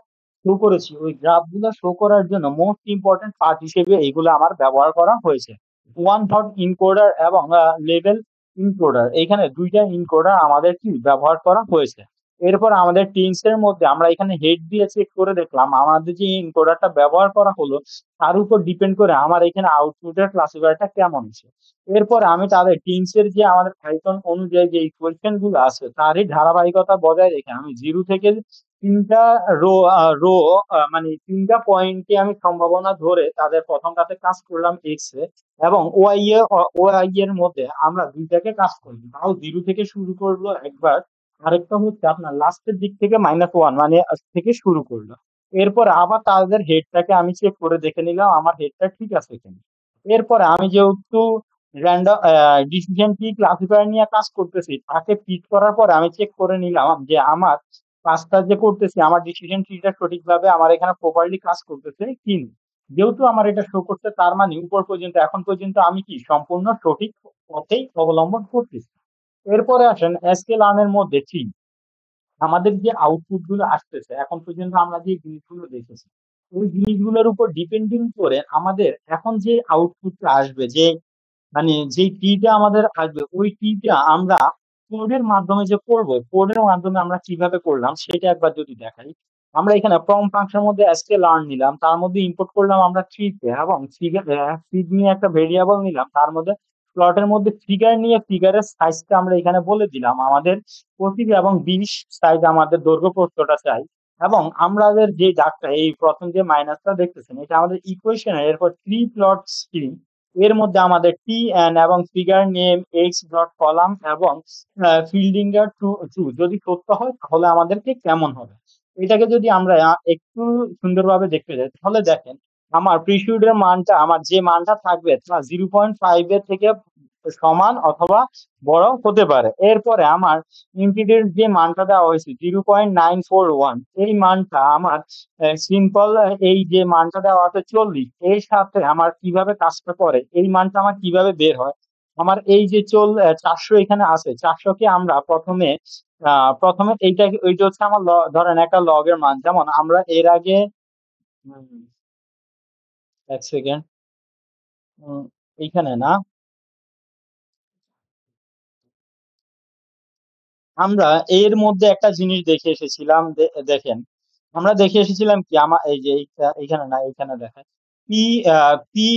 A: শো করেছি ওই গ্রাফ গুলা শো করার জন্য মোস্ট ইম্পর্টেন্ট পার্ট হিসেবে এইগুলো আমার ব্যবহার করা হয়েছে। ওয়ান হট ইনকোডার এবং লেভেল ইনকোডার, এখানে দুইটা ইনকোডার আমাদের কি ব্যবহার করা হয়েছে। এরপর আমাদের টিনস এর মধ্যে আমরা এখানে হেড দিয়ে চেক করে দেখলাম আমাদের যে ইনকোডারটা ব্যবহার করা হলো তার উপর ডিপেন্ড করে আমার এখানে আউটপুটের ক্লাসিফায়ারটা কেমন আছে। এরপর আমি তাদের টিনস এর যে আমাদের পাইথন অনুযায়ী যে ইকুয়েশন গুলো আছে তারই ধারাবাহিকতা বজায় রেখে আমি জিরো থেকে তিনটা রো রো মানে তিনটা পয়েন্টে আমি সম্ভাবনা ধরে তাদের প্রথমটাতে কাজ করলাম এক্স এ, এবং ওআই এর মধ্যে আমরা দুইটাকে কাজ করি, তাও জিরো থেকে শুরু করলো একবার, আরেকটা হচ্ছে আপনার লাস্টের দিক থেকে -1 মানে থেকে শুরু করলো। এরপর আবার তাদের হেডটাকে আমি চেক করে দেখে নিলাম আমার হেডটা ঠিক আছে কিনা। এরপরে আমি যেহেতু র্যান্ডম ডিসিশন ট্রি ক্লাসিফায়ার নিয়ে কাজ করতেছি, তাকে ফিট করার পর আমি চেক করে নিলাম যে আমার কাজটা যে করতেছি আমার ডিসিশন ট্রিটা সঠিকভাবে আমার এখানে প্রপারলি কাজ করতেছে কিনা। যেহেতু আমার এটা শো করছে, তার মানে উপর পর্যন্ত এখন পর্যন্ত আমি কি সম্পূর্ণ সঠিক পথেই অবলম্বন করতেছি। এরপরে আসেন এসকে লার্নের মধ্যে ঠিক আমাদের যে আউটপুট গুলো আসতেছে এখন পর্যন্ত আমরা যে জিনিসগুলো দেখেছি, ওই জিনিসগুলোর উপর ডিপেন্ডিং করে আমাদের এখন যে আউটপুটটা আসবে, যে মানে যে টিটা আমাদের আসবে, ওই টিটা আমরা কোডের মাধ্যমে যে করব, কোডের মাধ্যমে আমরা কিভাবে করলাম সেটা একবার যদি দেখাই। আমরা এখানে ফ্রম ফাংশনের মধ্যে আজকে লার্ন নিলাম, তার মধ্যে ইম্পোর্ট করলাম আমরা থ্রি কে, এবং ফিগ নিয়ে একটা ভেরিয়েবল নিলাম, তার মধ্যে প্লটের মধ্যে ফিগার নিয়ে ফিগারের সাইজটা আমরা এখানে বলে দিলাম আমাদের 25 এবং 20 সাইজ আমাদের দৈর্ঘ্য প্রস্থটা চাই। এবং আমাদের যে ডাকটা এই প্রথম যে মাইনাসটা দেখতেছেন এটা আমাদের ইকুয়েশন, এরপর থ্রি প্লট স্ট্রিং, এর মধ্যে আমাদের টি এন এবং figure name x dot column এবং ফিল্ডিং এর টু টু যদি সত্য হয় তাহলে আমাদেরকে কেমন হবে। এটাকে যদি আমরা একটু সুন্দরভাবে দেখতে যাই, তাহলে দেখেন আমার প্রিসিউড এর মানটা, আমার যে মানটা থাকবে তা 0.5 এর থেকে সমান অথবা বড় হতে পারে। এরপরে আমার ইনপুটের যে মানটা দেওয়া হয়েছে 0.941, এই মানটা আমার সিম্পল, এই যে মানটা দেওয়া আছে 40, এর সাথে আমার কিভাবে কাজটা করে, এই মানটা আমার কিভাবে বের হয়। আমার এই যে 400 এখানে আছে, 400 কে আমরা প্রথমে এইটা, ওইটা হচ্ছে আমার ধরেন একটা লগের মান, যেমন আমরা এর আগে উম, এক সেকেন্ড, এইখানে না, আমরা এর মধ্যে একটা জিনিস দেখে এসেছিলাম, দেখেন আমরা দেখে এসেছিলাম কি, আমার এই যে এইখানে না, এইখানে দেখেন পি পি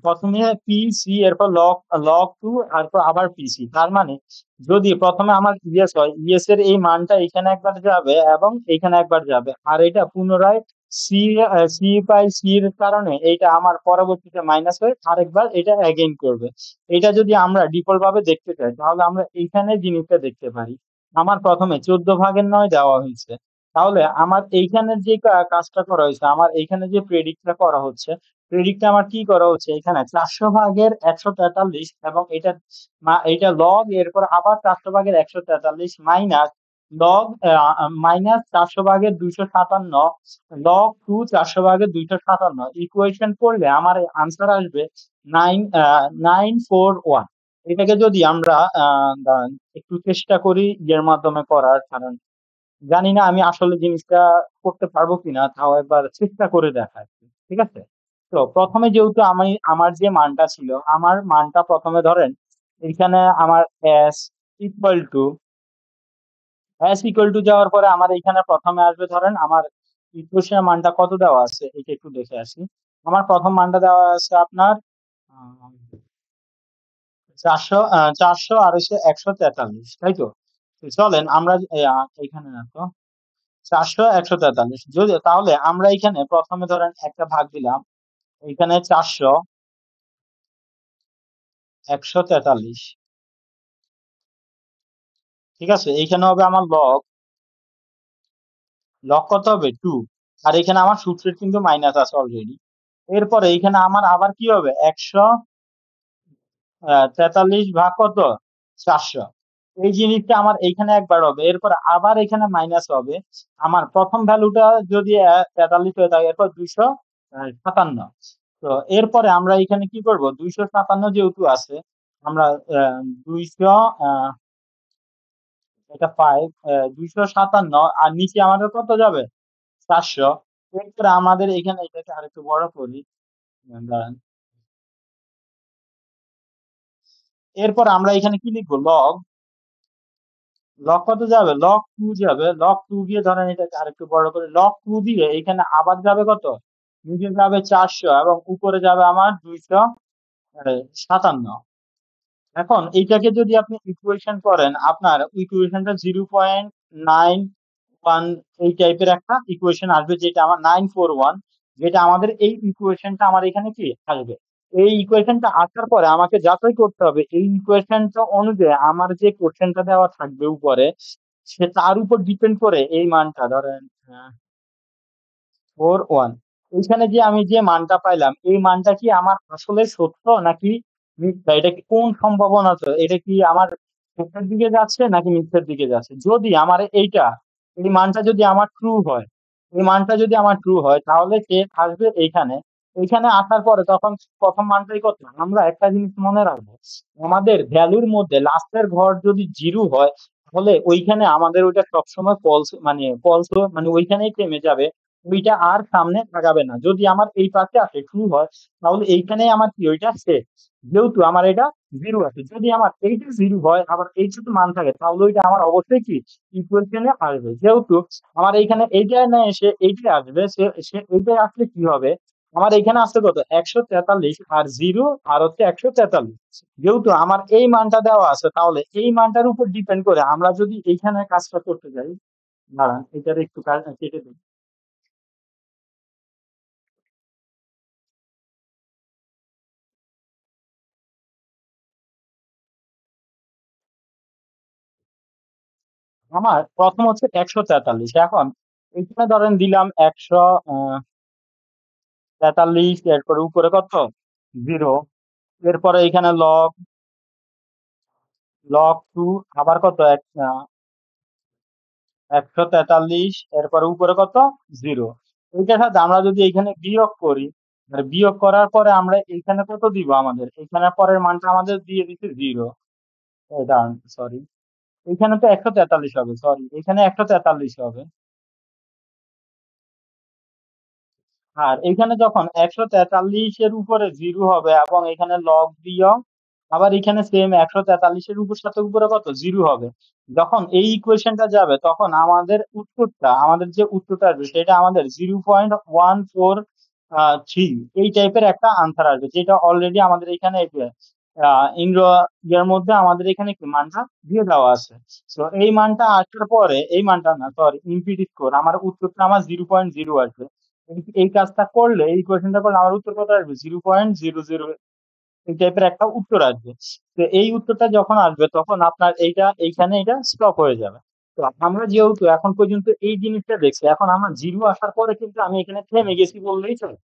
A: প্রথমে পি সি, এরপর লগ লগ টু, তারপর আবার পিসি। তার মানে যদি প্রথমে আমার ইয়েস হয়, ইয়েস এর এই মানটা এখানে একবার যাবে এবং এখানে একবার যাবে, আর এটা পুনরায় সি সি বাই সি এর কারণে এটা আমার পরবর্তীতে মাইনাস হয়ে আরেকবার এটা অ্যাগেইন করবে। এটা যদি আমরা ডিফল্ট ভাবে দেখতে চাই তাহলে আমরা এইখানে জিনিসটা দেখতে পারি। আমার প্রথমে 14 ভাগের 9 দেওয়া হয়েছে, তাহলে আমার এইখানের যে কাজটা করা হয়েছে, আমার এইখানে যে প্রেডিক্টটা করা হচ্ছে, প্রেডিক্টটা আমার কি করা হচ্ছে, এখানে 400 ভাগের 143 এবং এটা লগ, এরপর আবার 400 ভাগের 143 মাইনাস লগ মাইনাস 400 ভাগের 257 log 2 400 ভাগের 257 ইকুয়েশন করলে আমার আনসার আসবে 941। এটাকে যদি আমরা দাঁড়ান, একটু চেষ্টা করি এর মাধ্যমে করার, কারণ জানি না আমি আসলে জিনিসটা করতে পারবো কিনা, তাও একবার চেষ্টা করে দেখাই। ঠিক আছে, তো প্রথমে যেহেতু আমার যে মানটা ছিল, আমার মানটা প্রথমে ধরেন এখানে আমার এস ইকুয়াল টু যাওয়ার পরে আমার এখানে প্রথমে আসবে, ধরেন আমার ইকুয়েশনের মানটা কত দেওয়া আছে এটা একটু দেখে আসি। আমার প্রথম মানটা দেওয়া আছে আপনার 400 আর হচ্ছে 143, তাই তো? তো চলেন আমরা এখানে না তো 400 143 যদি, তাহলে আমরা এখানে প্রথমে ধরেন একটা ভাগ দিলাম, এখানে 400 143, ঠিক আছে? এইখানে হবে আমার লগ, লগ কত হবে 2, আর এখানে আমার সূত্রের কিন্তু মাইনাস আছে অলরেডি। এরপরে এখানে আমার আবার কি হবে, 143 ভাগ কত, 400। এই জিনিসটা আমার এইখানে একবার হবে, এরপর আবার এখানে মাইনাস হবে। আমার প্রথম ভ্যালুটা যদি 43 হয়ে থাকে, এরপর 257। তো এরপরে আমরা এখানে কি করব, 257 যেহেতু আছে, আমরা 200 এটা 5, 257 আর নিচে আমাদের কত যাবে, 400। এরপরে আমাদের এখানে এটাকে আরেকটু বড় করি, দাঁড়ান। এরপর আমরা এখানে কি লিখবো, লগ, লক কত যাবে, লক 2 যাবে, লক 2 গিয়ে ধরেন এটাকে আরেকটু বড় করে লক 2 দিয়ে এখানে আবার যাবে কত, নিচে যাবে 400 এবং উপরে যাবে আমার 257। এখন এইটাকে যদি আপনি ইকুয়েশন করেন, আপনার ইকুয়েশনটা 0.91 এই টাইপের একটা ইকুয়েশন আসবে, যেটা আমার 941, যেটা আমাদের এই ইকুয়েশনটা আমার এখানে কি আসবে। এই ইকুয়েশনটা আসার পরে আমাকে যাচাই করতে হবে এই ইকুয়েশনটা অনুযায়ী আমার যে কোশ্চেনটা দেওয়া থাকবে উপরে, সে তার উপর ডিপেন্ড করে এই মানটা ধরেন 41। এইখানে যে আমি যে মানটা পাইলাম, এই মানটা কি আমার আসলে সত্য নাকি মিথ্যা, এটা কি কোন সম্ভাবনা আছে, এটা কি আমার সত্যের দিকে যাচ্ছে নাকি মিথ্যের দিকে যাচ্ছে। যদি আমার এইটা, এই মানটা যদি আমার ট্রু হয়, এই মানটা যদি আমার ট্রু হয় তাহলে সে আসবে এইখানে। এইখানে আসার পরে তখন প্রথম মানটাই কত, আমরা একটা জিনিস মনে রাখবো, আমাদের ভ্যালুর মধ্যে লাস্টের ঘর যদি জিরো হয় তাহলে ওইখানে আমাদের ওইটা সবসময় ফলস, মানে ফলস, মানে ওইখানেই থেমে যাবে, ওইটা আর সামনে আগাবে না। যদি আমার এই পাশে আসে ট্রু হয় তাহলে এইখানে আমার কি, ওইটা শেষ। যেহেতু আমার এটা জিরো আছে, যদি আমার এইটা জিরো হয় আবার এইটুকু মান থাকে তাহলে ওইটা আমার অবশ্যই কি ইকুয়েশনে আসবে। যেহেতু আমার এইখানে এইটা না এসে এইটা আসবে, সে সে এইটা আসলে কি হবে, আমার এখানে আসছে কত, 143 আর জিরো আর হচ্ছে 143। যেহেতু আমার এই মানটা দেওয়া আছে তাহলে এই মানটার উপর ডিপেন্ড করে আমরা যদি এইখানে কাজটা করতে যাই, দাঁড়ান এটার একটু কেটে দিই। আমার প্রথম হচ্ছে 143, এখন এখানে ধরেন দিলাম 143, এরপরে উপরে কত, জিরো, এরপরে এখানে লগ, লগ 2 আবার কত, 143, এরপরে উপরে কত, জিরো। এইটার সাথে আমরা যদি এখানে বিয়োগ করি, আর বিয়োগ করার পরে আমরা এখানে কত দিব, আমাদের এখানে পরের মানটা আমাদের দিয়ে দিচ্ছে জিরো। দাঁড়ান, সরি, এখানে তো 143 হবে, সরি এখানে 143 হবে। আর এখানে যখন 143-এর উপরে জিরো হবে এবং এখানে লগ দিও, আবার এখানে সেম 143-এর উপর সাথে উপরে কত, জিরো হবে। যখন এই ইকুয়েশনটা যাবে তখন আমাদের উত্তরটা, আমাদের যে উত্তরটা আসবে সেটা আমাদের 0.143 এই টাইপের একটা আনসার আসবে, যেটা অলরেডি আমাদের এখানে ইন্দ্র এর মধ্যে আমাদের এখানে কি মানটা দিয়ে দেওয়া আছে। তো এই মানটা আসার পরে, এই মানটা না সরি, ইমপিডি স্কোর, আমার উত্তরটা আমার 0.0 আসবে। এই কাজটা করলে, এই ইকুয়েশনটা করলে আমার উত্তর কত আসবে? 0.00, এই টাইপের একটা উত্তর আসবে। তো এই উত্তরটা যখন আসবে তখন আপনার এইটা এইখানে এটা স্টপ হয়ে যাবে। তো আমরা যেহেতু এখন পর্যন্ত এই জিনিসটা দেখছি, এখন আমার জিরো আসার পরে কিন্তু আমি এখানে থেমে গেছি বললেই চলে,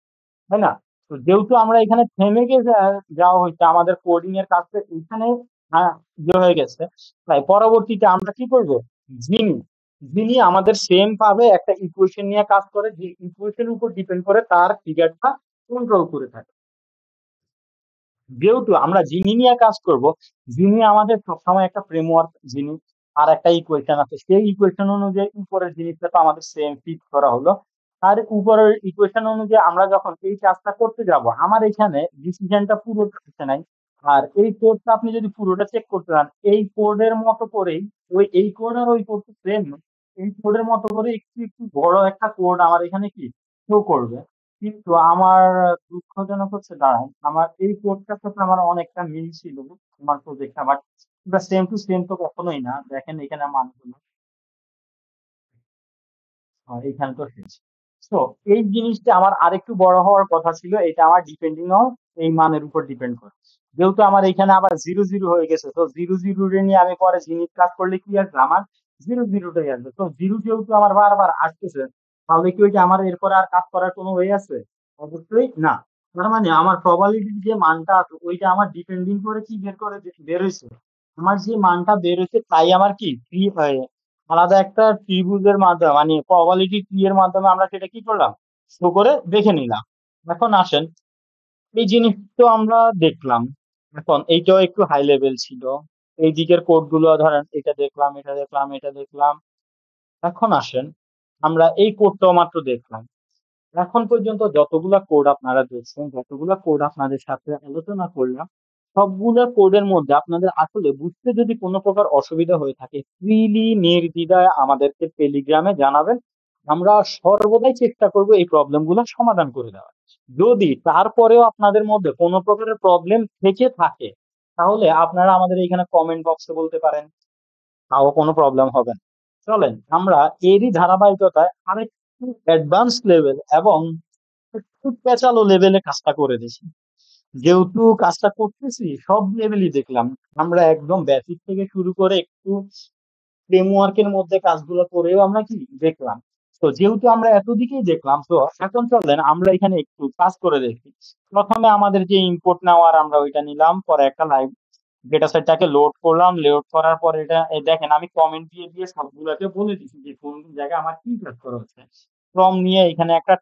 A: তাই না? তো যেহেতু আমরা এখানে থেমে গেছে, যাওয়া হচ্ছে আমাদের কোডিং এর কাজটা এখানে ইয়ে হয়ে গেছে, তাই পরবর্তীতে আমরা কি করব? যিনি যিনি আমাদের সেম ভাবে একটা ইকুয়েশন নিয়ে কাজ করে, যে ইকুয়েশনের উপর ডিপেন্ড করে তার ফিগারটা কন্ট্রোল করে থাকে। যেহেতু আমরা যিনি নিয়ে কাজ করব, যিনি আমাদের সবসময় একটা ফ্রেমওয়ার্ক, যিনি আর একটা ইকুয়েশন আছে, সেই ইকুয়েশন অনুযায়ী উপরের জিনিসটা তো আমাদের সেম ফিট করা হলো। আর উপরের ইকুয়েশন অনুযায়ী আমরা যখন এই কাজটা করতে যাব, আমার এখানে ডিসিশনটা পুরো আসে নাই। আর এই কোডটা আপনি যদি পুরোটা চেক করতে চান, এই কোডের মতো করেই, এই কোড আর ওই কোড সেম, এই কোডের মতো করে একটু একটু বড় একটা কোড আমার এখানে কি শো করবে। কিন্তু আমার দুঃখজনক হচ্ছে দাঁড়ায়, আমার এই কোডটার সাথে আমার অনেকটা মিল ছিল আমার প্রজেক্টটা, বাট সেম টু সেম তো কখনোই না। দেখেন এখানে মানগুলো, এখানে তো শেষ। তো এই জিনিসটা আমার আরেকটু বড় হওয়ার কথা ছিল, এটা আমার ডিপেন্ডিং অন এই মানের উপর ডিপেন্ড করে। যেহেতু আমার এখানে আবার জিরো জিরো হয়ে গেছে, তো জিরো জিরো নিয়ে আমি পরে জিনিস কাজ করলে কি আসবে? আমার জিরো জিরোটাই আসবে। তো জিরো যেহেতু আমার বারবার আসতেছে, তাহলে কি ওইটা আমার এরপরে আর কাজ করার কোনো ওয়ে আছে? অবশ্যই না। তার মানে আমার প্রবাবিলিটির যে মানটা আছে ওইটা আমার ডিপেন্ডিং করে কি বের হয়েছে, আমার যে মানটা বের হয়েছে তাই আমার কি ফ্রি হয়ে আলাদা একটা ত্রিভুজের মাধ্যমে, মানে প্রবাবিলিটি ট্রি এর মাধ্যমে আমরা সেটা কি করলাম, শো করে দেখে নিলাম। এখন আসেন, এই জিনিস তো আমরা দেখলাম, এখন এইটাও একটু হাই লেভেল ছিল। এই দিকের কোড গুলো ধরেন, এটা দেখলাম, এটা দেখলাম, এটা দেখলাম। এখন আসেন, আমরা এই কোডটাও মাত্র দেখলাম। এখন পর্যন্ত যতগুলা কোড আপনারা দেখছেন, যতগুলা কোড আপনাদের সাথে আলোচনা করলাম, সবগুলা কোডের মধ্যে আপনাদের আসলে বুঝতে যদি কোনো প্রকার অসুবিধা হয়ে থাকে, ফ্রিলি নির্দ্বিধায় আমাদেরকে টেলিগ্রামে জানাবেন। আমরা সর্বদাই চেষ্টা করব এই প্রবলেম গুলো সমাধান করে দেওয়ার। যদি তারপরেও আপনাদের মধ্যে কোনো প্রকারের প্রবলেম থেকে থাকে, তাহলে আপনারা আমাদের এখানে কমেন্ট বক্সে বলতে পারেন, তাও কোনো প্রবলেম হবে না। চলেন আমরা এরই ধারাবাহিকতায় আরেকটু অ্যাডভান্স লেভেল এবং একটু পেঁচালো লেভেলে কাজটা করে দিছি। যেহেতু কাজটা করতেছি সব লেভেলই দেখলাম, আমরা একদম বেসিক থেকে শুরু করে একটু ফ্রেমওয়ার্কের মধ্যে কাজগুলো করেও আমরা কি দেখলাম। তো যেহেতু আমরা এতদিকেই দেখলাম, তো এখন চলেন আমরা এখানে একটু কাজ করে দেখি। প্রথমে আমাদের যে ইনপুট নেওয়ার, আমরা ওইটা নিলাম, পরে একটা লাইভ ডেটা সেটটাকে লোড করলাম, লোড করার পর এটা দেখেন আমি কমেন্ট দিয়ে দিয়ে সবগুলোকে বলে দিচ্ছি যে কোন কোন জায়গায় আমার কি কাজ করা হচ্ছে। ফ্রম নিয়ে এখানে একটা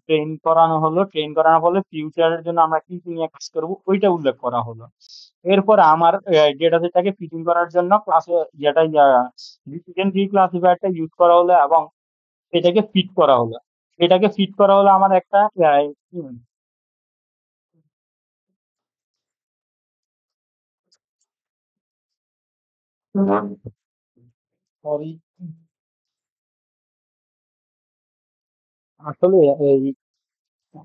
A: ট্রেন করানো হলো, ট্রেন করানোর ফলে ফিউচারের জন্য আমরা কি কি নিয়ে কাজ করবো ওইটা উল্লেখ করা হলো। এরপর আমার ডেটা সেটটাকে ফিটিং করার জন্য ক্লাসে যেটা ডিসিশন ট্রি ক্লাসিফায়ারটা ইউজ করা হলো, এবং এটাকে ফিট করা হলো। এটাকে ফিট করা হলো আমার একটা সরি, আসলে এই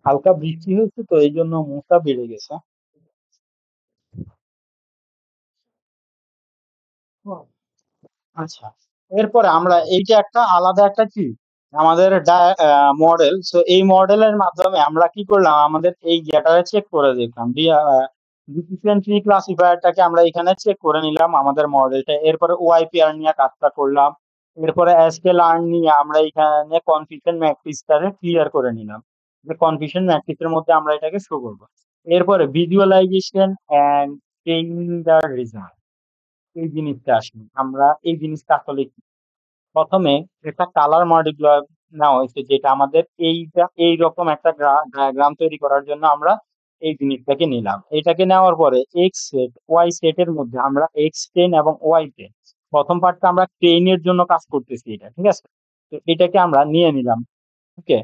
A: হালকা বৃষ্টি হয়েছে তো এই জন্য মশা বেড়ে গেছে। আচ্ছা, এরপরে আমরা এইটা একটা আলাদা একটা কি আমাদের মডেল, তো এই মডেলের মাধ্যমে আমরা কি করলাম, আমাদের এই ডেটাটা চেক করে দেখলাম, ডিসিশন ট্রি ক্লাসিফায়ারটাকে আমরা এখানে চেক করে নিলাম আমাদের মডেলটা। এরপরে ওয়াইপিআর নিয়ে কাজটা করলাম। এরপরে এসকে লার্ন নিয়ে আমরা এখানে কনফিউশন ম্যাট্রিক্সটাকে ক্লিয়ার করে নিলাম, যে কনফিউশন ম্যাট্রিক্সের মধ্যে আমরা এটাকে শো করবো। এরপরে visualisation and training the result, এই জিনিসটা আসলে আমরা এই জিনিসটা আসলে কি, প্রথমে একটা কালার মডিউল নেওয়া হয়েছে, যেটা আমাদের এইরকম একটা ডায়াগ্রাম তৈরি করার জন্য আমরা এই জিনিসটাকে নিলাম। এটাকে নেওয়ার পরে এক্স সেট ওয়াই সেটের মধ্যে আমরা এক্স টেন এবং ওয়াই টেন, প্রথম পার্টটা আমরা ট্রেনের জন্য কাজ করতেছি, এটা ঠিক আছে। তো এটাকে আমরা নিয়ে নিলাম। ওকে,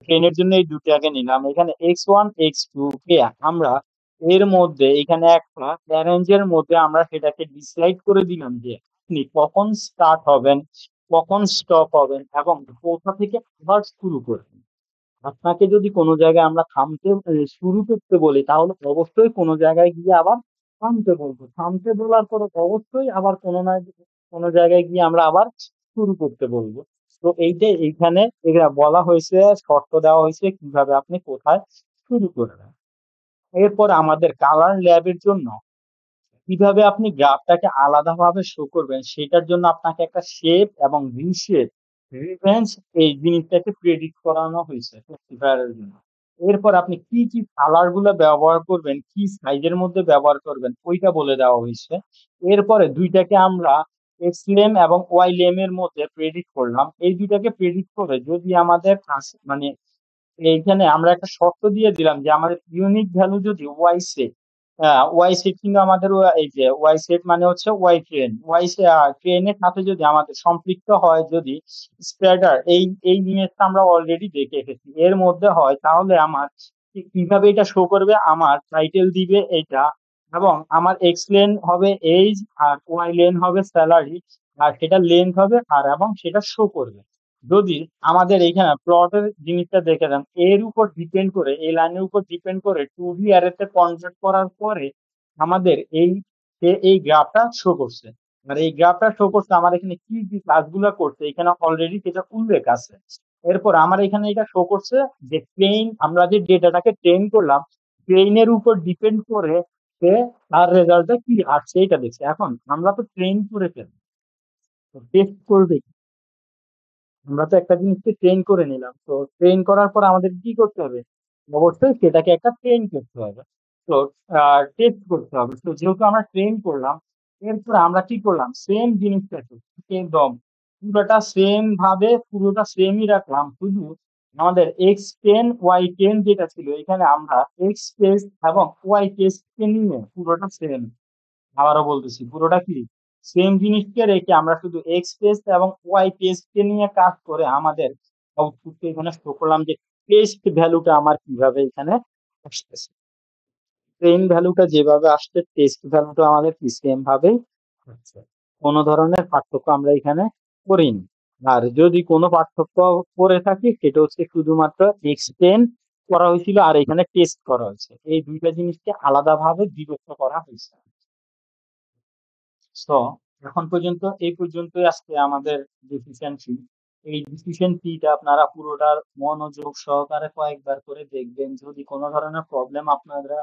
A: ট্রেনের জন্য এই দুটাকে নিলাম। এখানে x1 x2 কে আমরা এর মধ্যে এখানে একটা অ্যারেঞ্জের মধ্যে আমরা সেটাকে ডিসাইড করে দিলাম যে আপনি কখন স্টার্ট হবেন, কখন স্টপ হবেন, এবং কোথা থেকে আবার শুরু করবেন। আপনাকে যদি কোনো জায়গায় আমরা শুরু করতে বলি, তাহলে অবশ্যই কোনো জায়গায় গিয়ে আবার থামতে বলবো, থামতে বলার পরে অবশ্যই আবার কোনো না কোনো জায়গায় গিয়ে আমরা আবার শুরু করতে বলবো। তো এইখানে এগুলা বলা হয়েছে, শর্ত দেওয়া হয়েছে কিভাবে আপনি কোথায় শুরু করবেন। এরপর আমাদের কালার ল্যাবের জন্য কিভাবে আপনি গ্রাফটাকে আলাদাভাবে শো করবেন সেটার জন্য আপনাকে একটা শেপ এবং রিশেপ রিভেন্স এই জিনিসটাকে প্রেডিক্ট করানো হয়েছে ক্লাসিফায়ারের জন্য। এরপর আপনি কি কি কালার গুলো ব্যবহার করবেন, কি সাইজের মধ্যে ব্যবহার করবেন ওইটা বলে দেওয়া হয়েছে। এরপরে দুইটাকে আমরা এক্স লেম এবং ওয়াই লেম এর মধ্যে প্রেডিক্ট করলাম। এই দুইটাকে প্রেডিক্ট করে যদি আমাদের মানে এইখানে আমরা একটা শর্ত দিয়ে দিলাম যে আমাদের ইউনিক ভ্যালু যদি ওয়াই সেট, ওয়াই সেট কিন্তু আমাদের এই যে ওয়াই সেট মানে হচ্ছে ওয়াই ট্রেন, ওয়াই ট্রেনের সাথে যদি আমাদের সম্পৃক্ত হয়, যদি স্প্রেডার এই জিনিসটা আমরা অলরেডি দেখে এসেছি এর মধ্যে হয়, তাহলে আমার কিভাবে এটা শো করবে, আমার টাইটেল দিবে এটা, এবং আমার এক্স লেন হবে এইজ, আর ওয়াই লেন হবে স্যালারি, আর সেটা লেন্থ হবে আর, এবং সেটা শো করবে। যদি আমাদের এইখানে প্লটের জিনিসটা দেখে দেন, এর উপর ডিপেন্ড করে, এই লাইনের উপর ডিপেন্ড করে টু ডি অ্যারেতে কনভার্ট করার পরে আমাদের এই গ্রাফটা শো করছে। আর এই গ্রাফটা শো করছে আমার এখানে কি কি কাজগুলো করছে এখানে অলরেডি সেটা উল্লেখ আছে। এরপর আমার এখানে এটা শো করছে যে ট্রেন, আমরা যে ডেটাটাকে ট্রেন করলাম ট্রেনের উপর ডিপেন্ড করে সে তার রেজাল্টটা কি আসছে এটা দেখছে। এখন আমরা তো ট্রেন করে ফেলবো, টেস্ট করবে, আমরা তো একটা জিনিসকে ট্রেন করে নিলাম, তো ট্রেন করার পর আমাদের কি করতে হবে, অবশ্যই সেটাকে একটা ট্রেন করতে হবে। তো টেস্ট করতে হবে। তো যেহেতু আমরা ট্রেন করলাম, এরপর আমরা কি করলাম, সেম জিনিসটাকে একদম পুরোটা সেমই রাখলাম, শুধু আমাদের x10 y10 যেটা ছিল এখানে আমরা এক্স টেস্ট এবং ওয়াই টেস্ট কে নিয়ে পুরোটা সেম, আবারও বলতেছি পুরোটা কি সেম জিনিসকে রেখে আমরা শুধু এক্স টেস্ট এবং ওয়াই টেস্ট কে নিয়ে কাজ করে আমাদের আউটপুটকে এখানে শো করলাম যে টেস্ট ভ্যালুটা আমার কিভাবে এখানে আসতেছে। ট্রেন ভ্যালুটা যেভাবে আসছে টেস্ট ভ্যালুটা আমাদের কি সেম ভাবেই হচ্ছে, কোনো ধরনের পার্থক্য আমরা এখানে করিনি। আর যদি কোনো পার্থক্য করে থাকি সেটা হচ্ছে শুধুমাত্র এক্সটেন্ড করা হয়েছিল আর এখানে টেস্ট করা হয়েছে, এই দুইটা জিনিসকে আলাদাভাবে বিভক্ত করা হয়েছে। সো এখন পর্যন্ত এই পর্যন্তই আজকে আমাদের ডিসিশন ট্রি। এই ডিসিশন ট্রিটা আপনারা পুরোটার মনোযোগ সহকারে কয়েকবার করে দেখবেন। যদি কোনো ধরনের প্রবলেম আপনারা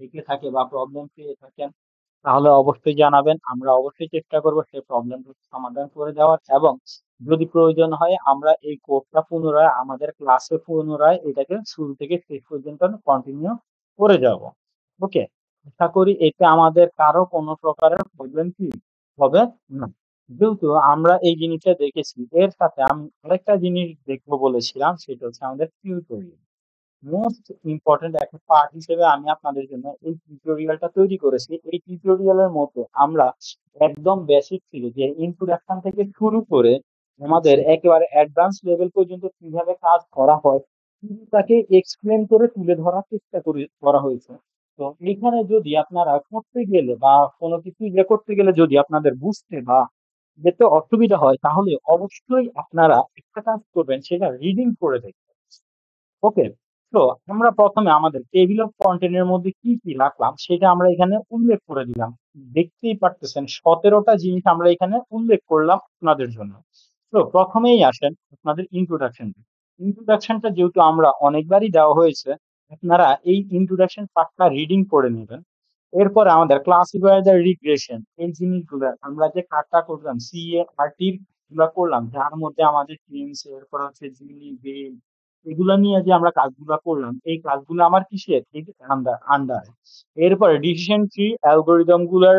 A: থেকে থাকে বা প্রবলেম পেয়ে থাকেন তাহলে অবশ্যই জানাবেন, আমরা অবশ্যই চেষ্টা করব সেই প্রবলেমটা সমাধান করে দেওয়ার, এবং যদি প্রয়োজন হয় আমরা এই কোর্সটা পুনরায় আমাদের ক্লাসে পুনরায় এটাকে শুরু থেকে শেষ পর্যন্ত কন্টিনিউ করে যাব। ওকে, আশা করি এতে আমাদের কারো কোনো প্রকারের প্রবলেম কি হবে না। যেহেতু আমরা এই জিনিসটা দেখেছি, এর সাথে আমি আরেকটা জিনিস দেখবো বলেছিলাম, সেটা হচ্ছে আমাদের টিউটোরিয়াল। মোস্ট ইম্পর্টেন্ট একটা পার্ট হিসেবে আমি আপনাদের জন্য এই টিউটোরিয়ালটা তৈরি করেছি। এই টিউটোরিয়ালের মধ্যে আমরা একদম বেসিক থেকে যে ইন্ট্রোডাকশন থেকে শুরু করে আমাদের একেবারে অ্যাডভান্স লেভেল পর্যন্ত কিভাবে কাজ করা হয় তাকে এক্সপ্লেন করে তুলে ধরার চেষ্টা করা হয়েছে। তো এখানে যদি আপনারা করতে গেলে বা কোনো কিছু ইয়ে করতে গেলে যদি আপনাদের বুঝতে বা যেতে অসুবিধা হয় তাহলে অবশ্যই আপনারা একটা কাজ করবেন, সেটা রিডিং করে দেখবেন। ওকে, তো আমরা প্রথমে আমাদের টেবিল অফ কন্টেন্টের মধ্যে কি কি রাখলাম সেটা আমরা এখানে উল্লেখ করে দিলাম। দেখতেই পারতেছেন 17টা জিনিস আমরা এখানে উল্লেখ করলাম আপনাদের জন্য। তো প্রথমেই আসেন আপনাদের ইন্ট্রোডাকশন। ইন্ট্রোডাকশনটা যেহেতু আমরা অনেকবারই দেওয়া হয়েছে, আপনারা এই ইন্ট্রোডাকশন পার্টটা রিডিং করে নেবেন। এরপরে আমাদের ক্লাসিফায়ার রিগ্রেশন, এই জিনিসগুলো আমরা যে কাজটা করলাম সিএআরটি গুলা করলাম, যার মধ্যে আমাদের টিমস, এরপর হচ্ছে জিনি বেল, এগুলা নিয়ে যে আমরা কাজগুলো করলাম এই কাজগুলো আমার কিসের আন্ডার আন্ডার। এরপরে ডিসিশন ট্রি অ্যালগোরিদম গুলার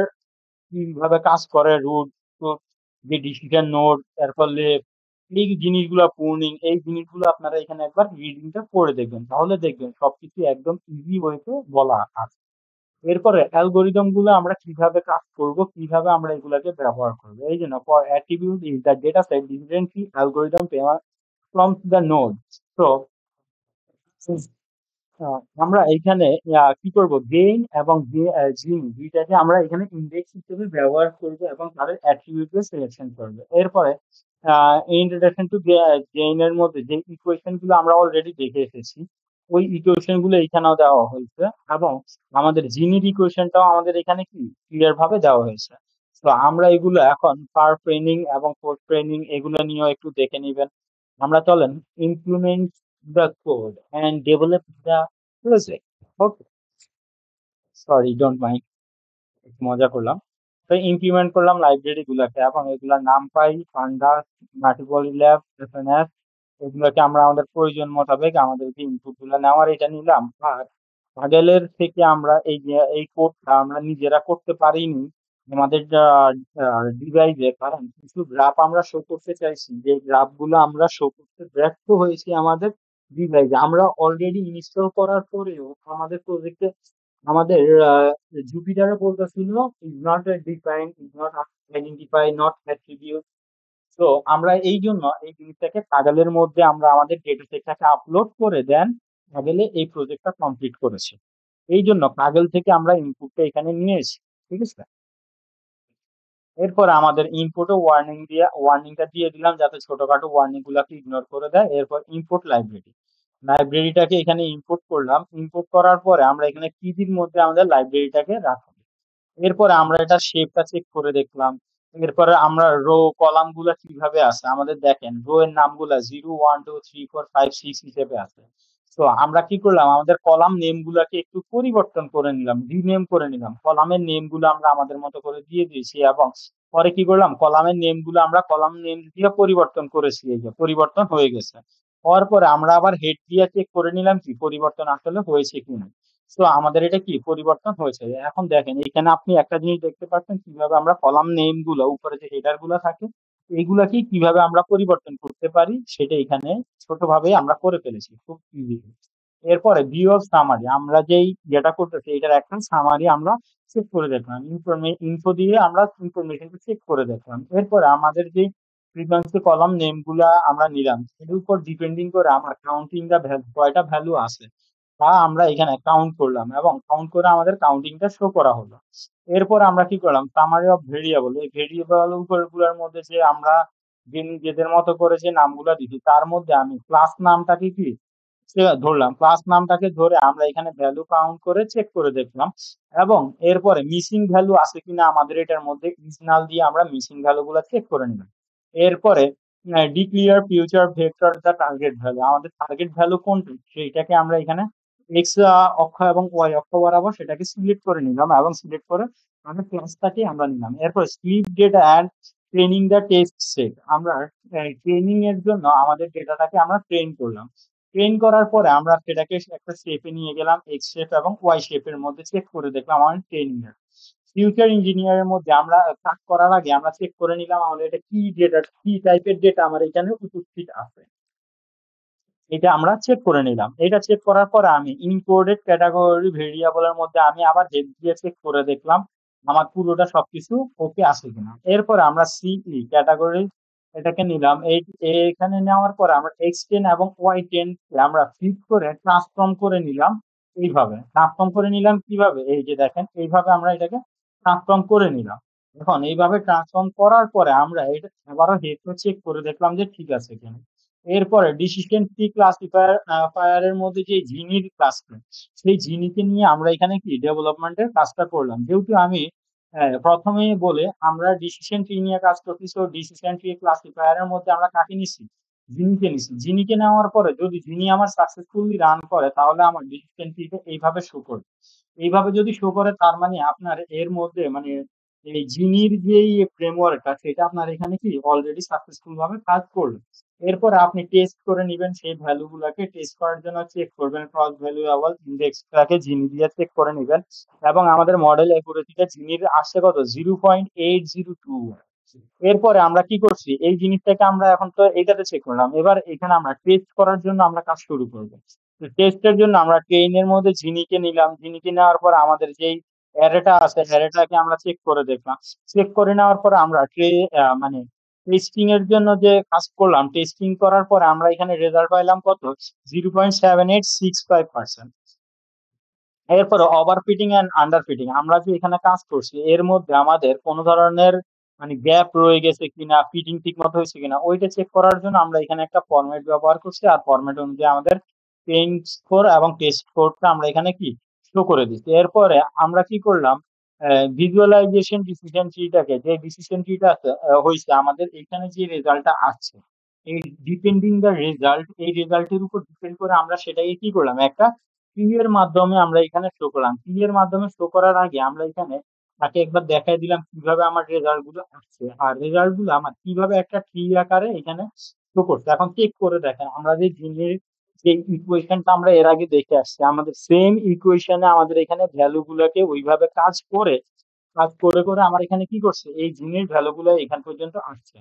A: কিভাবে কাজ করে, রুট, যে ডিসিশন নোড, এরপর লেফট, এই জিনিসগুলো পূর্ণিং, এই জিনিসগুলো আপনারা এখানে একবার রিডিংটা করে দেখবেন, তাহলে দেখবেন সবকিছু একদম ইজি ওয়েতে বলা আছে। এরপরে অ্যালগোরিদম গুলো আমরা কিভাবে কাজ করব, কিভাবে আমরা এগুলাকে ব্যবহার করব, এই জন্য for attribute is the data set differently algorithm from the node. তো আমরা এখানে কি করব, গেইন এবং জিন দুইটাকে আমরা এখানে ইন্ডেক্স হিসেবে ব্যবহার করব এবং তাদের অ্যাট্রিবিউট সিলেকশন করব। এরপরে ইন্ট্রোডাকশন টু গেইন এর মধ্যে যে ইকুয়েশন গুলো আমরা অলরেডি দেখে এসেছি ওই ইকুয়েশন গুলো এখানেও দেওয়া হয়েছে, এবং আমাদের জিনির ইকুয়েশনটাও আমাদের এখানে কি ক্লিয়ার ভাবে দেওয়া হয়েছে। তো আমরা এগুলো এখন পার ট্রেনিং এবং পোস্ট ট্রেনিং এগুলো নিয়েও একটু দেখে নিবেন। আমরা চলেন implement the code end develop the project. Okay, sorry, don't mind, একটু মজা করলাম। তো ইমপ্লিমেন্ট করলাম লাইব্রেরি গুলাকে এবং এগুলার নাম পাই পান্ডাস, মাল্টিপল ল্যাব, এফএনএস। এগুলোকে আমরা আমাদের প্রয়োজন মোতাবেক আমাদের যে ইনপুট গুলো নেওয়ার এটা নিলাম। আর প্যাডেলের থেকে আমরা এই যে এই কোডটা আমরা নিজেরা করতে পারিনি আমাদের ডিভাইসে, কারণ কিছু গ্রাফ আমরা শো করতে চাইছি, যে গ্রাফ গুলো আমরা শো করতে ব্যর্থ হয়েছি আমাদের ডিভাইসে। আমরা অলরেডি ইনস্টল করার পরেও আমাদের প্রজেক্টে আমাদের জুপিটারে বলতেছিল is not define, is not identify, not attribute. তো আমরা এই জন্য এই জিনিসটাকে কাগলের মধ্যে আমরা আমাদের ডেটা সেটটাকে আপলোড করে দেন, কাগলে এই প্রজেক্টটা কমপ্লিট করেছে। এই জন্য কাগল থেকে আমরা ইনপুটটা এখানে নিয়েছি। ঠিক আছে, এরপর আমাদের ইনপুটও ওয়ার্নিংটা দিয়ে দিলাম যাতে ছোটখাটো ওয়ার্নিং গুলাকে ইগনোর করে দেয়। এরপর ইনপুট লাইব্রেরিটাকে এখানে ইনপুট করলাম। ইনপুট করার পরে আমরা এখানে কিজির মধ্যে আমাদের লাইব্রেরিটাকে রাখবো। এরপরে আমরা এটা শেপটা চেক করে দেখলাম। এরপরে আমরা রো কলাম গুলা কিভাবে আছে আমাদের দেখেন, রো এর নামগুলা 0 1 2 3 4 5 6 হিসেবে আছে। তো আমরা কি করলাম, আমাদের কলাম নেম গুলাকে একটু পরিবর্তন করে নিলাম, রিনেম করে নিলাম। কলামের নেম গুলো আমরা আমাদের মতো করে দিয়ে দিয়েছি এবং পরে কি করলাম, কলামের নেম গুলো আমরা কলাম নেম দিয়ে পরিবর্তন করেছি, এই যে পরিবর্তন হয়ে গেছে। হওয়ার পরে আমরা আবার হেড দিয়ে চেক করে নিলাম কি পরিবর্তন আসলে হয়েছে কিনা। তো আমাদের এটা কি পরিবর্তন হয়েছে। এখন দেখেন এখানে আপনি একটা জিনিস দেখতে পাচ্ছেন কিভাবে আমরা কলাম নেম গুলো উপরে যে হেডার গুলো থাকে এইগুলাকে কিভাবে আমরা পরিবর্তন করতে পারি সেটা এখানে ছোটভাবে আমরা করে ফেলেছি খুব ইজি। এরপরে ভিউ অফ সামারি, আমরা যেই যেটা করতেছি এটার একটা সামারি আমরা চেক করে দেখলাম, ইনফো দিয়ে আমরা ইনফরমেশনটা চেক করে দেখলাম। এরপরে আমাদের যে ফ্রিকোয়েন্সি কলাম নেম গুলা আমরা নিলাম এর উপর ডিপেন্ডিং করে আমার কাউন্টিং দা ভ্যালু কয়টা ভ্যালু আছে তা আমরা এখানে কাউন্ট করলাম এবং কাউন্ট করে আমাদের কাউন্টিংটা শো করা হলো। এরপর আমরা কি করলাম, সামারি অফ ভেরিয়েবল, এই ভেরিয়েবল গুলোর মধ্যে যে আমরা যে নিজেদের মতো করে যে নামগুলা দিচ্ছি তার মধ্যে আমি ক্লাস নামটাকে কি ধরলাম, ক্লাস নামটাকে ধরে আমরা এখানে ভ্যালু কাউন্ট করে চেক করে দেখলাম। এবং এরপরে মিসিং ভ্যালু আছে কিনা আমাদের এটার মধ্যে ইজনাল দিয়ে আমরা মিসিং ভ্যালু গুলা চেক করে নিলাম। এরপরে ডিক্লিয়ার ফিউচার ভেক্টর দা টার্গেট ভ্যালু, আমাদের টার্গেট ভ্যালু কোনটা সেইটাকে আমরা এখানে এক্স অক্ষ এবং ওয়াই অক্ষ বরাবর সেটাকে সিলেক্ট করে নিলাম এবং সিলেক্ট করে আমাদের ক্লাসটাকে আমরা নিলাম। এরপর split data and training the test set, আমরা ট্রেনিং এর জন্য আমাদের ডেটাটাকে আমরা ট্রেন করলাম। ট্রেন করার পরে আমরা সেটাকে একটা শেপে নিয়ে গেলাম, এক্স শেপ এবং ওয়াই শেপের মধ্যে চেক করে দেখলাম আমাদের ট্রেনিং এর। ফিউচার ইঞ্জিনিয়ারের মধ্যে আমরা কাজ করার আগে আমরা চেক করে নিলাম আমাদের এটা কি ডেটা, কি টাইপের ডেটা আমার এখানে উপস্থিত আছে, এটা আমরা চেক করে নিলাম। এটা চেক করার পরে আমি ইনকোডেড ক্যাটাগরি ভেরিয়েবলের মধ্যে আমি আবার হেড দিয়ে চেক করে দেখলাম আমার পুরোটা সবকিছু ওকে আছে কিনা। এরপরে আমরা সিই ক্যাটাগরি এটাকে নিলাম। এখানে নেওয়ার পরে আমরা x10 এবং y10 আমরা ফিট করে ট্রান্সফর্ম করে নিলাম। এইভাবে ট্রান্সফর্ম করে নিলাম কিভাবে, এই যে দেখেন এইভাবে আমরা এটাকে ট্রান্সফর্ম করে নিলাম। এখন এইভাবে ট্রান্সফর্ম করার পরে আমরা এটা আবারও হেড চেক করে দেখলাম যে ঠিক আছে কিনা। এরপরে ডিসিশন ট্রি ক্লাসিফায়ার ফায়ারের মধ্যে যে জিনির ক্লাসটা, সেই জিনিকে নিয়ে আমরা এখানে কি ডেভেলপমেন্টের কাজটা করলাম। যেহেতু আমি প্রথমেই বলে আমরা ডিসিশন ট্রি নিয়ে কাজ করছি, তো ডিসিশন ট্রি ক্লাসিফায়ারের মধ্যে আমরা কাকে নিছি, জিনিকে নিছি। জিনিকে নেওয়ার পরে যদি জিনি আমার সাকসেসফুলি রান করে তাহলে আমার ডিসিশন ট্রিতে এইভাবে শো করবে। এইভাবে যদি শো করে তার মানে আপনার এর মধ্যে মানে এই জিনির যে ফ্রেমওয়ার্কটা সেটা আপনার এখানে কি অলরেডি সাকসেসফুল ভাবে কাজ করলো। এরপর আপনি টেস্ট করে নিবেন, সেই ভ্যালু গুলাকে টেস্ট করার জন্য চেক করবেন, ক্রস ভ্যালুয়েবল ইন্ডেক্সটাকে জিনি দিয়ে চেক করে নিবেন। এবং আমাদের মডেল অ্যাকুরেসিটা জিনির আসছে কত, 0.8021। এরপরে আমরা কি করছি, এই জিনিসটাকে আমরা এখন তো এইটাতে চেক করলাম, এবার এখানে আমরা টেস্ট করার জন্য আমরা কাজ শুরু করবো। টেস্টের জন্য আমরা ট্রেনের মধ্যে জিনিকে নিলাম, জিনিকে নেওয়ার পর আমাদের যেই অ্যারেটা আছে অ্যারেটাকে আমরা চেক করে দেখলাম। চেক করে নেওয়ার পর আমরা মানে টেস্টিং এর জন্য যে কাজ করলাম, টেস্টিং করার পর আমরা এখানে রেজাল্ট পাইলাম কত, 0.7865%। এরপরে overfitting and underfitting, আমরা যে এখানে কাজ করছি এর মধ্যে আমাদের কোন ধরনের মানে গ্যাপ রয়ে গেছে কিনা, ফিটিং ঠিক মতো হয়েছে কিনা ওইটা চেক করার জন্য আমরা এখানে একটা ফরম্যাট ব্যবহার করছি। আর ফরম্যাট অনুযায়ী আমাদের টেস্ট স্কোর এবং টেস্ট স্কোরটা আমরা এখানে কি শো করে দিচ্ছি। এরপরে আমরা কি করলাম, ভিজুয়ালাইজেশন ডিসিশন ট্রিটাকে, যে ডিসিশন ট্রিটা হয়েছে আমাদের এখানে, যে রেজাল্টটা আসছে, এই ডিপেন্ডিং দ্য রেজাল্ট, এই রেজাল্টের উপর ডিপেন্ড করে আমরা সেটাকে কি করলাম, একটা ট্রি এর মাধ্যমে আমরা এখানে শো করলাম। ট্রি এর মাধ্যমে শো করার আগে আমরা এখানে তাকে একবার দেখাই দিলাম কিভাবে আমার রেজাল্ট গুলো আসছে, আর রেজাল্ট গুলো আমার কিভাবে একটা ট্রি আকারে এখানে শো করছে। এখন চেক করে দেখেন, আমরা যে জিনের যে ইকুয়েশনটা আমরা এর আগে দেখে আসছি, আমাদের সেম ইকুয়েশনে আমাদের এখানে ভ্যালু গুলোকে ওইভাবে কাজ করে করে আমার এখানে কি করছে, এই জিনের ভ্যালু গুলো এখান পর্যন্ত আসছে।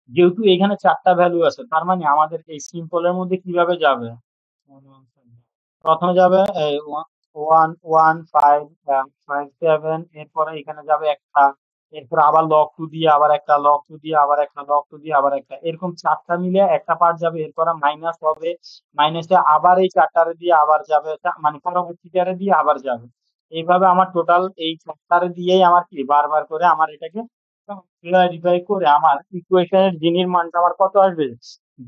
A: যেহেতু এখানে চারটা ভ্যালু আছে, তার মানে আমাদের এই সিম্পলের মধ্যে কিভাবে যাবে, প্রথমে যাবে one one five five seven, এরপরে এখানে যাবে একটা, এরপর আবার লগ টু দিয়ে আবার একটা, লগ টু দিয়ে আবার একটা, লগ টু দিয়ে আবার একটা, এরকম চারটা মিলে একটা পার্ট যাবে, এরপরে মাইনাস হবে, মাইনাসে আবার এই চারটারে দিয়ে আবার যাবে, মানে পরবর্তীটারে দিয়ে আবার যাবে। এইভাবে আমার টোটাল এই চারটারে দিয়েই আমার কি বারবার করে আমার এটাকে ক্লারিফাই করে আমার ইকুয়েশনের জিনির মানটা আমার কত আসবে,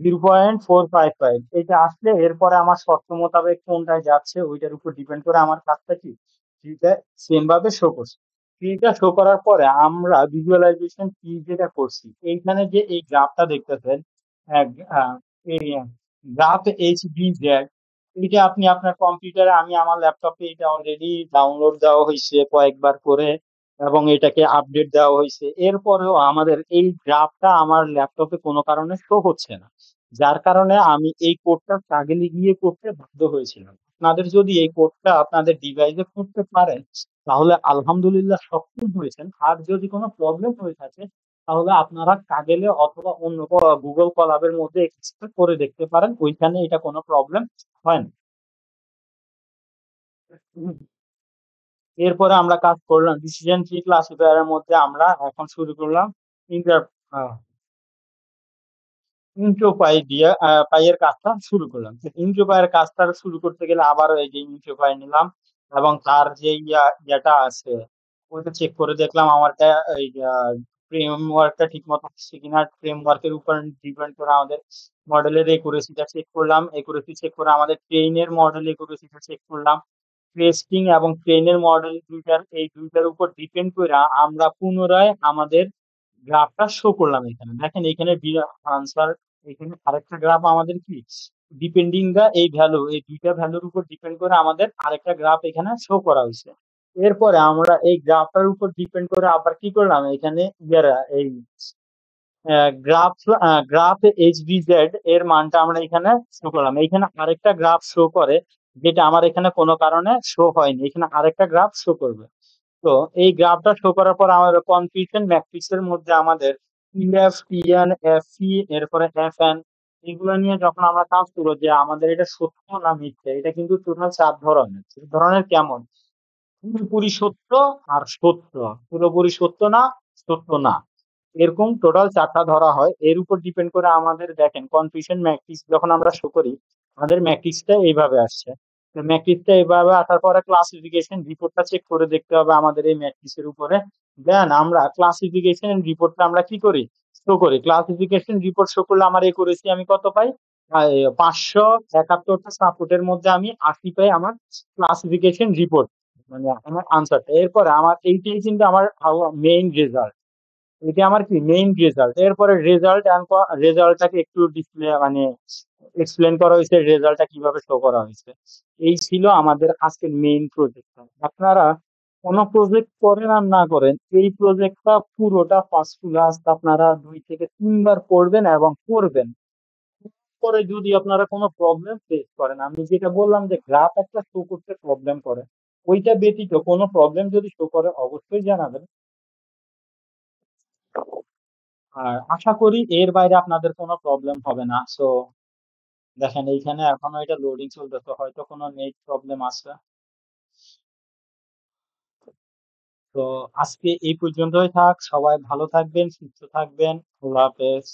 A: 0.455। এটা আসলে এরপরে আমার শর্ত মোতাবেক কোনটায় যাচ্ছে ওইটার উপর ডিপেন্ড করে আমার কাজটা কি ট্রিটা সেম ভাবে শো করছে। ট্রিটা শো করার পরে আমরা ভিজুয়ালাইজেশন কি যেটা করছি, এইখানে যে এই গ্রাফটা দেখতেছেন, আহ, আহ, এই গ্রাফ HBZ, এটা আপনি আপনার কম্পিউটারে, আমি আমার ল্যাপটপে এটা অলরেডি ডাউনলোড দেওয়া হয়েছে কয়েকবার করে, এবং এটাকে আপডেট দেওয়া হয়েছে। এরপরেও আমাদের এই গ্রাফটা আমার ল্যাপটপে কোনো কারণে শো হচ্ছে না, যার কারণে আমি এই কোডটা স্ট্রাগলে গিয়ে করতে বাধ্য হয়েছিলাম। আপনাদের যদি এই কোডটা আপনাদের ডিভাইসে করতে পারেন, তাহলে আলহামদুলিল্লাহ সক্ষম হয়েছেন। আর যদি কোনো প্রবলেম হয়ে থাকে, তাহলে আপনারা কাগেলে অথবা অন্য গুগল কলাবের মধ্যে এক্সট্রা করে দেখতে পারেন, ওইখানে এটা কোনো প্রবলেম হয় না। এরপরে আমরা কাজ করলাম ডিসিশন ট্রি ক্লাসিফায়ারের মধ্যে, আমরা এখন শুরু করলাম ইন্টার ইন্ট্রো পাই দিয়ে পাইয়ের কাজটা শুরু করলাম। ইন্ট্রো পাইয়ের কাজটা শুরু করতে গেলে আবারও এই যে ইন্ট্রো পাই নিলাম, এবং তার যে ইয়েটা আছে ওইটা চেক করে দেখলাম আমার এই ফ্রেমওয়ার্কটা ঠিক মতো হচ্ছে কিনা। ফ্রেমওয়ার্কের উপর ডিপেন্ড করে আমাদের মডেলের একুরেসিটা চেক করলাম, একুরেসি চেক করে আমাদের ট্রেইনের মডেল একুরেসিটা চেক করলাম। টেস্টিং এবং ট্রেনের মডেল এই দুইটার উপর ডিপেন্ড করে আমরা পুনরায় আমাদের গ্রাফটা শো করলাম। এখানে দেখেন, এখানে আনসার, এখানে আরেকটা গ্রাফ আমাদের কি ডিপেন্ডিং দা এই ভ্যালু, এই দুইটা ভ্যালুর উপর ডিপেন্ড করে আমাদের আরেকটা গ্রাফ এখানে শো করা হয়েছে। এরপরে আমরা এই গ্রাফটার উপর ডিপেন্ড করে আবার কি করলাম, এখানে এই গ্রাফ গ্রাফ HBZ এর মানটা আমরা এখানে শো করলাম। এখানে আরেকটা গ্রাফ শো করে, যেটা আমার এখানে কোনো কারণে শো হয়নি, এখানে আরেকটা গ্রাফ শো করবে। তো এই গ্রাফটা শো করার পর আমাদের কনফিউশন ম্যাট্রিক্স এর মধ্যে আমাদের EF, TN, FC, এরপরে FN, এগুলো নিয়ে যখন আমরা কাজ করবো যে আমাদের এটা সত্য না মিথ্যে, এটা কিন্তু টোটাল 4 ধরনের। 4 ধরনের কেমন, পুরোপুরি সত্য, আর সত্য, পুরোপুরি সত্য না, সত্য না, এরকম টোটাল 4টা ধরা হয়। এর উপর ডিপেন্ড করে আমাদের দেখেন কনফিউশন ম্যাট্রিক্স যখন আমরা শো করি, আমাদের ম্যাট্রিক্সটা এইভাবে আসছে। তো ম্যাট্রিক্সটা এইভাবে আসার পরে ক্লাসিফিকেশন রিপোর্টটা চেক করে দেখতে হবে আমাদের এই ম্যাট্রিক্সের উপরে। দেন আমরা ক্লাসিফিকেশন রিপোর্টটা আমরা কি করি, শো করি। ক্লাসিফিকেশন রিপোর্ট শো করলে আমার একুরেসি আমি কত পাই, 571টা সাপোর্টের মধ্যে আমি 80 পাই আমার ক্লাসিফিকেশন রিপোর্ট, মানে আমার আনসারটা। এরপরে আমার এইটাই কিন্তু আমার মেইন রেজাল্ট, এটা আমার কি মেইন রেজাল্ট। এরপরে রেজাল্টটাকে একটু ডিসপ্লে মানে এক্সপ্লেন করা হয়েছে, রেজাল্টটা কিভাবে শো করা হয়েছে। এই ছিল আমাদের আজকের মেইন প্রজেক্ট। আপনারা কোনো প্রজেক্ট করেন আর না করেন, এই প্রজেক্টটা পুরোটা ফার্স্ট টু লাস্ট আপনারা 2 থেকে 3 বার পড়বেন এবং করবেন। পরে যদি আপনারা কোনো প্রবলেম ফেস করেন, আমি যেটা বললাম যে গ্রাফ একটা শো করতে প্রবলেম করে, ওইটা ব্যতীত কোনো প্রবলেম যদি শো করে অবশ্যই জানাবেন। আর আশা করি এর বাইরে আপনাদের কোনো প্রবলেম হবে না। সো দেখেন, এইখানে এখনো এটা লোডিং চলতেছে, হয়তো কোনো নেট প্রবলেম আছে। তো আজকে এই পর্যন্তই থাক, সবাই ভালো থাকবেন, সুস্থ থাকবেন, আল্লাহ হাফেজ।